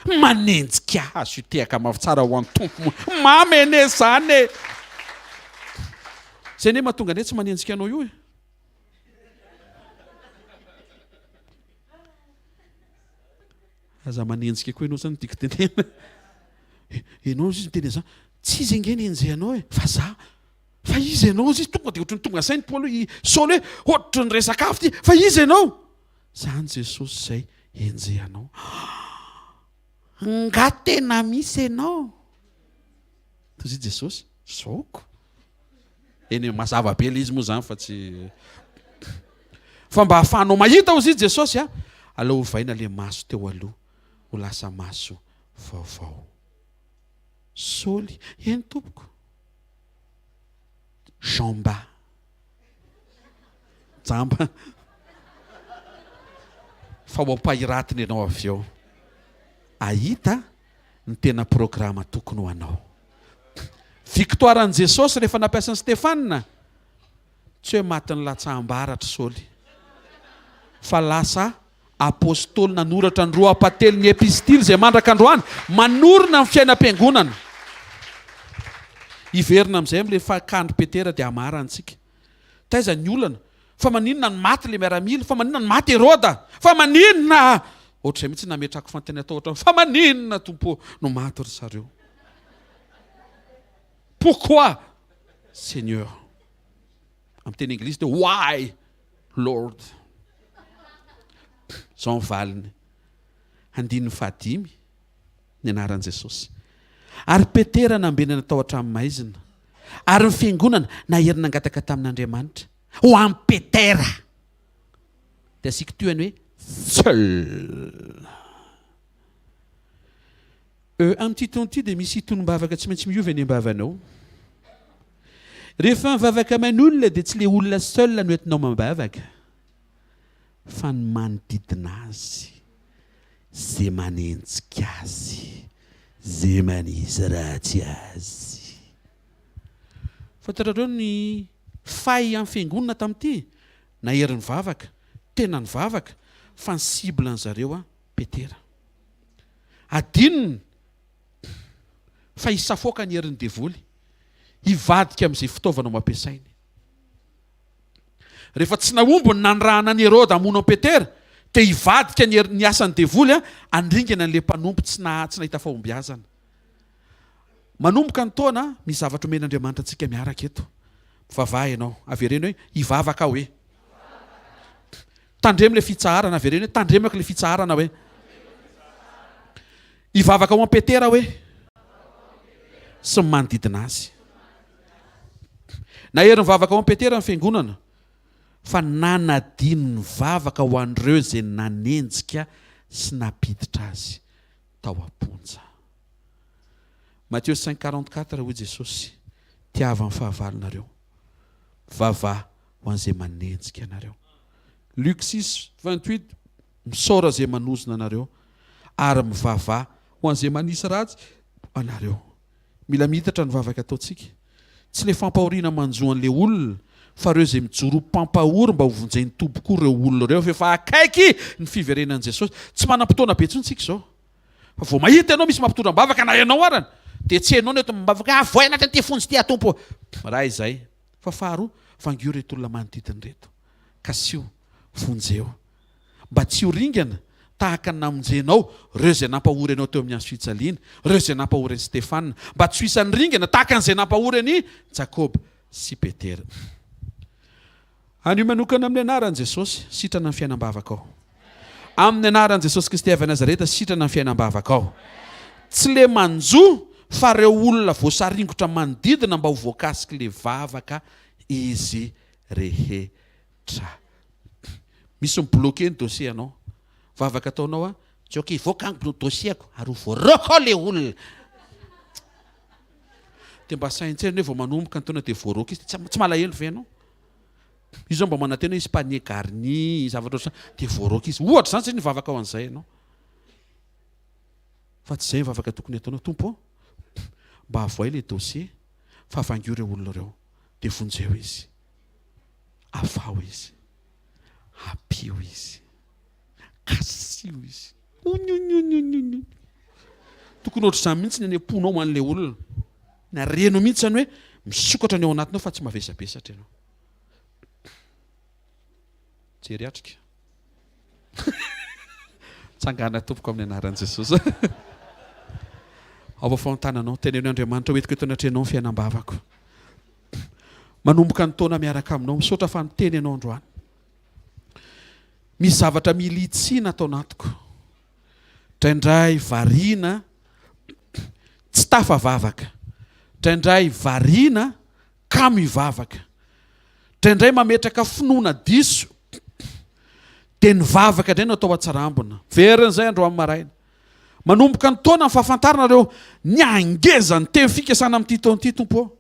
Manenjika azo tehaka mafy tsara ho an'ny tompo. Mamy ene zany e. Zay ne mahatonga ane tsy manenjika anao io e. Aza manenjika koa ianao zany tiako tenena. Ianao izy tena zany. Tsy izy nge nenjeh anao e. Fa za. Fa izy ianao izy tonga dia ohatry ny tonga sainy Paolo saoly hoe ohatry ny resaka afo ty. Fa izy ianao. Zany Jesosy zay enjeh anao. Nga tena misy ianao. Toy izy Jesosy. Saoko. Eny mazava be le izy moa zany fa tsy. Fa mba hahafahanao mahita hozy izy Jesosy a. Alao hovaina le maso teo aloha. Ho lasa maso vaovao. Saoly. Eny tompoko. Jamba. Jamba. Fa ho ampahiratiny ianao avy eo. Ahita ny tena programa tokony ho anao. Victoire an'i Jesosy rehefa nampiasan'i Stefana. Tsy hoe matiny latsaham-baratra saoly. Fa lasa apôstôly nanoratra ny roa apately ny epistily izay mandraka androany. Manorina ny fiainam-piangonana. Iverina amin'izay amin'ilay fakandro Petera dia hamarantsika. Taiza ny olana. Fa maninona ny maty le miaramila. Fa maninona ny maty Heroda. Fa maninona. Ohatr'izay mihitsy nametrako fanteny atao ohatrany. Fa maninona tompo no maty ry zareo. Pourquoi Seigneur. Amin'ny teny anglisy dia why Lord. Zao ny valiny. Andininy fahadimy ny anaran'i Jesosy. Ary Petera nambenana tao hatramin'ny maizina. Ary ny fiangonana naherina angataka tamin'Andriamanitra. Ho an'i Petera. Dia asika toany hoe seul. Amin'ity taon'ity dia misy itonom-bavaka tsy maintsy miovy any am-bavanao. Rehefa mivavaka amin'olona dia tsy le olona seul no entinao mambavaka. Fa ny manodidina azy. Zay manenjika azy. Zay manisy ratsy azy. Fantatrareo ny fay amin'ny fiangonana tamin'ity. Nahery ny vavaka. Tena ny vavaka. Fa ny cible an'zareo a Petera. Adinony. Fa isafoaka ny herin'ny devoly. Hivadika amin'izay fitaovana mampiasainy. Rehefa tsy naombo ny nanrahana ny Herode hamono Petera, dia hivadika ny asan'ny devoly andringana an'ilay mpanompo tsy nahita fahombiazana. Manomboka ny taona, misy zavatra omen'Andriamanitra antsika miaraka eto. Mivavaha ianao, avereny hoe hivavaka hoe. Tandremo ilay fitsaharana, avereny hoe tandremako ilay fitsaharana hoe. Hivavaka ho an'i Petera hoe. Sy ny manodidina azy. Nahery mivavaka ho an'i Petera ny fiangonana. fa nanadino ny vavaka ho an'ireo izay nanenjika sy napiditra azy tao am-ponja. Matthieu 5:44 hoy Jesosy, tiava ny fahavalonareo, vava ho an'izay manenjika anareo. Luc 6:28, misaora izay manozona anareo, ary mivava ho an'izay manisy ratsy anareo. Mila mitatra ny vavaka ataontsika, tsy le fampahoriana manjoan'le olona, fa reo izay mijoro mpampahory mba ho vonjeny tompoko ireo olona ireo, fa akaiky ny fiverenan'i Jesosy. Tsy manam-potoana be ntsika izao, fa vao mahita ianao misy mampitondram-bavaka na ianao arany, dia tsy hainao ny eto mibavaka, voay anatin'ny ty fonjy ty atompo, raha izay. Fa faharoa, vangio reto olona manodidina reto, kasio vonjeo, mba tsy ho ringana tahaka ny namonjenao reo izay nampahory anao teo amin'ny hazo fijaliana, reo izay nampahory an'i Stefana, mba tsy ho isan'ny ringana tahaka an'izay nampahory an'i Jakoba sy Petera. Anio manokana amin'ny anaran'i Jesosy, sitrana ny fiainam-bavaka ao. Amin'ny anaran'i Jesosy Kristy avy Nazareta, sitrana ny fiainam-bavaka ao. Tsy le manjo fa reo olona voasaringotra manodidina mba ho voakasika le vavaka izy rehetra. Misy mibloke ny dossier anao, vavaka ataonao a, tsy ok, voakango dossier-ko ary ho voaroko le olona. Dia mba saintsena hoe vao manomboka ny taona dia voaroko izy, tsy malahelo ve anao? Izy zao mba manantena izy panier garni, zavatra ohatr'izany, dia voaroko izy. Ohatra zany tsy ny vavaka ao an'izay ianao. Fa tsy izay ny vavaka tokony ataonao, tompo, mba avoay le dossier, fa avangio ireo olona ireo, dia vonjeo izy, avao izy, apio izy, kasio izy. Tokony ohatr'izany mihitsy ny aneponao ho an'ilay olona, na renao mihitsy zany hoe misokatra ny ao anatinao fa tsy mavesabesatra ianao. Jery atrika. Tsangana tompoko amin'ny anaran'i Jesosy. Ao faontananao, tenenao Andriamanitra hoetiko eto anatrenao ny fiainam-bavako. Manomboka ny taona miaraka aminao, misaotra fa miteny ianao androany. Misy zavatra mila hitsiana atao anatiko. Traindray variana, tsy tafavavaka. Traindray variana, ka mivavaka. Traindray mametraka finoana diso, dia ny vavaka indray no atao atsarambona. Verin'izay andro amin'ny maraina. Manomboka ny taona ny fahafantarana ireo ny angeza ny teny fikasana amin'ity taon'ity tompo.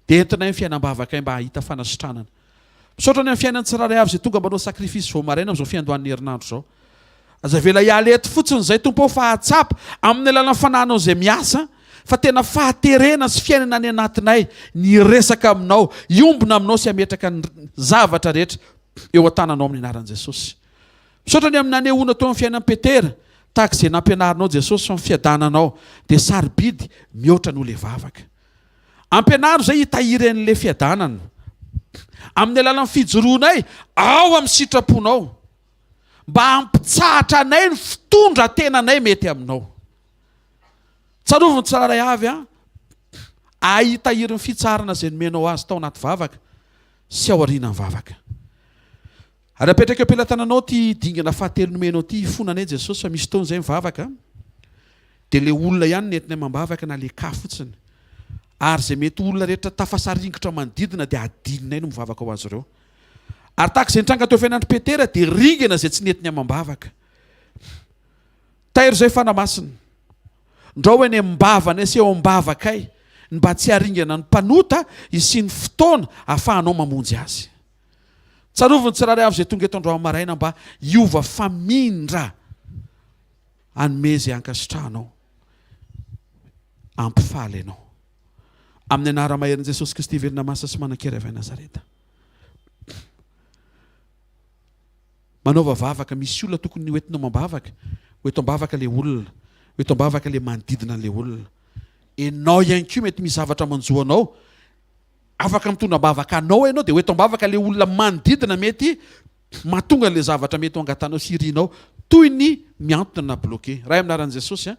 Dia entina ny fiainam-bavaka mba hahita fanasitranana. Misaotra ny amin'ny fiainan'ny tsirairay avy izay tonga mba hanao sakrifisy vao maraina amin'izao fiandohan'ny herinandro zao. Aza vela hiala eto fotsiny izay tompo fa hatsapa amin'ny alalan'ny fanahinao izay miasa, fa tena fahaterena sy fiainana any anatinay ny resaka aminao, iombona aminao sy hametraka ny zavatra rehetra eo an-tananao amin'ny anaran'i Jesosy. Misaotra ny amin'ny nanehoana tao amin'ny fiainan'i Petera, tahaka izay nampianarinao Jesosy fa fiadananao, dia sarobidy mihoatra noho le vavaka. Ampianaro izay hitahiry an'le fiadanana. Amin'ny alalan'ny fijoroanay ao amin'ny sitraponao, mba hampitsahatra anay ny fitondra tenanay mety aminao. Tsaroviny tsiraray avy a, ahitahiry ny fitsarana izay nomenao azy tao anaty vavaka sy ao aorianany vavaka. Ary apetraka eo am-pelantananao ty dingana fahatelo nomenao ty fonanay Jesosy fa misy taona izay mivavaka, dia le olona ihany nentinay mambavaka na le ka fotsiny. Ary izay mety olona rehetra tafasaringotra manodidina dia adininay no mivavaka ho azy ireo. Ary tahaka izay nitranga teo fiainan'i Petera dia ringana izay tsy nentiny amam-bavaka. Tahiry izay fanamasina. Ndra hoe ny mbavana sy eo am-bavakay, ny mba tsy haringana ny mpanota isy ny fotoana ahafahanao mamonjy azy. Tsaroviny tsirairay avy izay tonga eto androany maraina mba hiova famindra hanome izay ankasitrahanao, ampifaly ianao. Amin'ny anara-maherin' Jesosy Kristy velona masa sy manan-kery avy Nazareta. Manaova vavaka, misy olona tokony hoentinao mambavaka, hoeto am-bavaka le olona, hoeto am-bavaka le manodidina le olona. Enao ihany koa mety misy zavatra manjoanao, afaka mitondra-bavaka anao ianao, dia hoeto am-bavaka le olona manodidina mety mahatonga le zavatra mety ho angatanao sy irianao, toy ny miantona na bloqué. Raha aminaran'i Jesosy,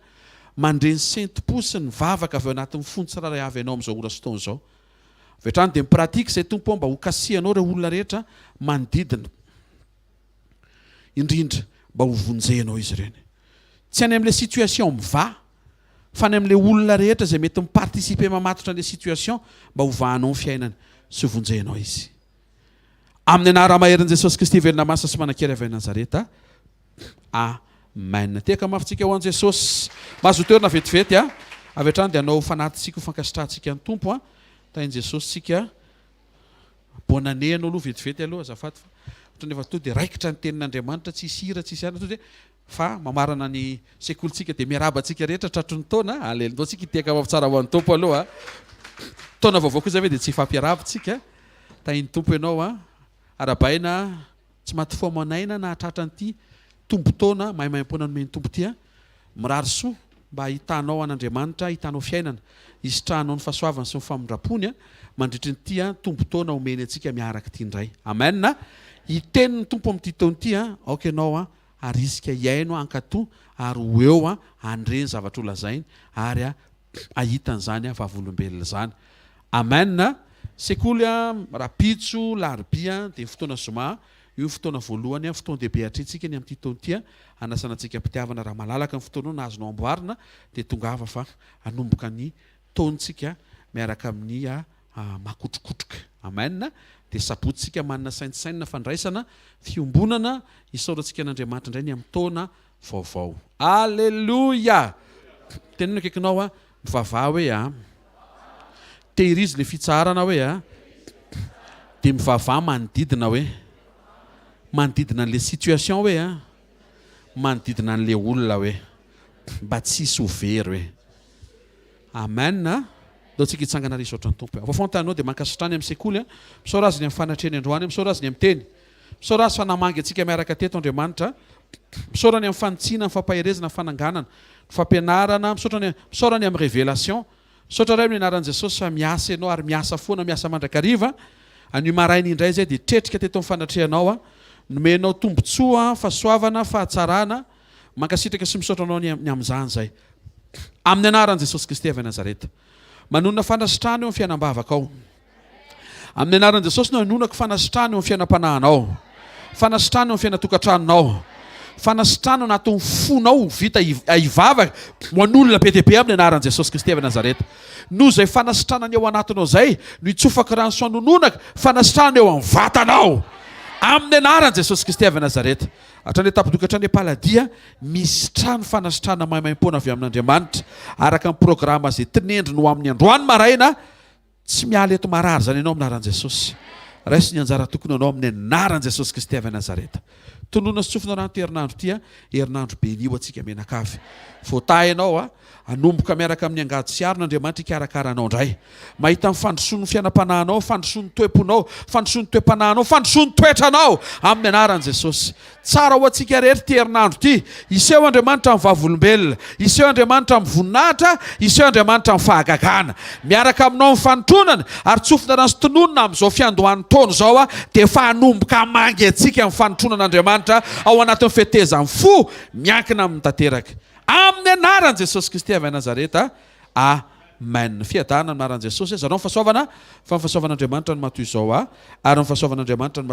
mandreny saintim-po sy ny vavaka avy ao anatin'ny fony tsiraray avy ianao amin'izao ora sy taona izao. Avy hatrany dia mipratika izay tompo mba ho kasihanao ireo olona rehetra manodidina, indrindra mba ho vonjenao izy ireny. Tsy any amin'ilay situation miva, fa ny amin'ilay olona rehetra izay mety mipartisipe mamatotra an'ilay situation mba ho vahanao ny fiainana sy ho vonjenao izy. amin'ny anaramaherin' Jesosy Kristy velona masina sy manan-kery avy Nazareta. Amen. Teka mafitsika ho an' Jesosy. Mahazo toerana vetivety a. Avy hatrany dia hanao fanatintsika ho fankasitrahantsika ny tompo a. Tahin' Jesosy tsika. Bonane anao aloha vetivety aloha azafady fa ohatran'ny efa to dia raikitra ny tenin'Andriamanitra tsisy hira tsisy ana to dia fa mamarana ny sekolitsika dia miarabantsika rehetra tratry ny taona. Aleluia. Tsika iteka mafitsara ho an'ny tompo aloha. Taona vaovao koa zay hoe dia tsy ifampiarabitsika. Tahin'ny tompo ianao a. Arabaina tsy maty fo manaina na hatratra an'ity tombotaona mahaimaim-poana nomeny tompo ity a. Mirary soa mba hitanao an'Andriamanitra, hitanao fiainana, hisitrahanao ny fahasoavany sy ny famindrapony a. Mandritry nyity a tombotaona omeny antsika miaraka ity indray. Amen. Hiteniny tompo amin'ity taona ity a, aoka ianao a arisika hiaino ankato ary ho eo a andreny zavatra ho lazainy ary a ahitan'izany a vavolombelona zany. Amen. Sekoly a rapitso laribia dia fotoana zoma. Io fotoana voalohany a fotoan-dehibe hatretsika ny amin'ity taona ity a. Anasana antsika mpitiavana raha malalaka ny fotoana na azonao amboarina dia tonga ava fa hanomboka ny taontsika miaraka amin'ny makotrokotroka. Amen. Dia sabotsika manana sainsaina fandraisana fiombonana isaorantsika an'Andriamanitra indray ny amin'ny taona vaovao. Alleluia. Tenino akaikinao a mivavah hoe a tehirizy le fitsarana hoe a dia mivavah manodidina hoe manodidina an'le situation hoe a manodidina an'le olona hoe mba tsisy ho very hoe. Amen. Dao tsika hitsangana ry saotra ny tompo. Vaofantanao dia mankasitrany amin'ny sekoly a. Misaora azy ny amin'ny fanatreny androany, misaora azy ny amin'ny teny. Misaora azy fanamangy antsika miaraka teto Andriamanitra. Misaora ny amin'ny fanitsiana, ny fampaherezana, ny fananganana, ny fampianarana, misaora ny amin'ny révélation. Misaotra ray amin'ny anaran'i Jesosy fa miasa ianao ary miasa foana, miasa mandrakariva. Anio maraina indray zay dia tretrika teto amin'ny fanatrehanao a. Nomenao tombotsoa, fahasoavana, fahatsarana. Mankasitraka sy misaotra anao ny amin'izany zay. Amin'ny anaran'i Jesosy Kristy avy Nazareta. Manonona fanasitrana eo amin'ny fiainam-bavaka ao. Amin'ny anaran'i Jesosy no hanonako fanasitrana eo amin'ny fiainam-panahinao. Fanasitrana eo amin'ny fiainatokatrannao. Fanasitrana natao fonao vita hivavaka ho an'olona be dia be amin'ny anaran'i Jesosy Kristy avy Nazareta. Noho izay fanasitrana eo anatinao zay no hitsofaka rano sy hanononaka fanasitrana eo amin'ny vatanao. Amin'ny anaran'i Jesosy Kristy avy Nazareta. Hatrany tapidoka hatrany paladia misy trano fanasitrana mahaimaim-poana avy amin'Andriamanitra araka ny programa izay tinendry no amin'ny androany maraina tsy miala eto marary zany ianao amin'ny anaran'i Jesosy. Raisy ny anjara tokony anao amin'ny anaran'i Jesosy Kristy avy Nazareta. Tonona sy tsofina raha ty herinandro ty a, herinandro be nio atsika menakavy. Voatay ianao a, anomboka miaraka amin'ny angady sy aron'Andriamanitra ikarakaranao indray. Mahita ny fandrosoan'ny fiainam-panahinao, fandrosoan'ny toeponao, fandrosoan'ny toe-panahinao, fandrosoan'ny toetranao amin'ny anaran'i Jesosy. Tsara ho atsika rehetra ty herinandro ty. Iseho Andriamanitra amin'ny vavolombelona, iseho Andriamanitra amin'ny voninahitra, iseho Andriamanitra amin'ny fahagagana. Miaraka aminao amin'ny fanotronana ary tsofina rano sy tononona amin'izao fiandohan'ny taona zao a dia efa hanomboka hamangy antsika amin'ny fanotronan'Andriamanitra ao anatin'ny fetezany fo miankina amin'ny tanteraka. Amin'ny anaran'i Jesosy Kristy avy Nazareta. Amen. Fiadana amin'ny anaran'i Jesosy. Zareo ny fahasoavana fa ny fahasoavan'Andriamanitra no matoy izao a ary ny fahasoavan'Andriamanitra no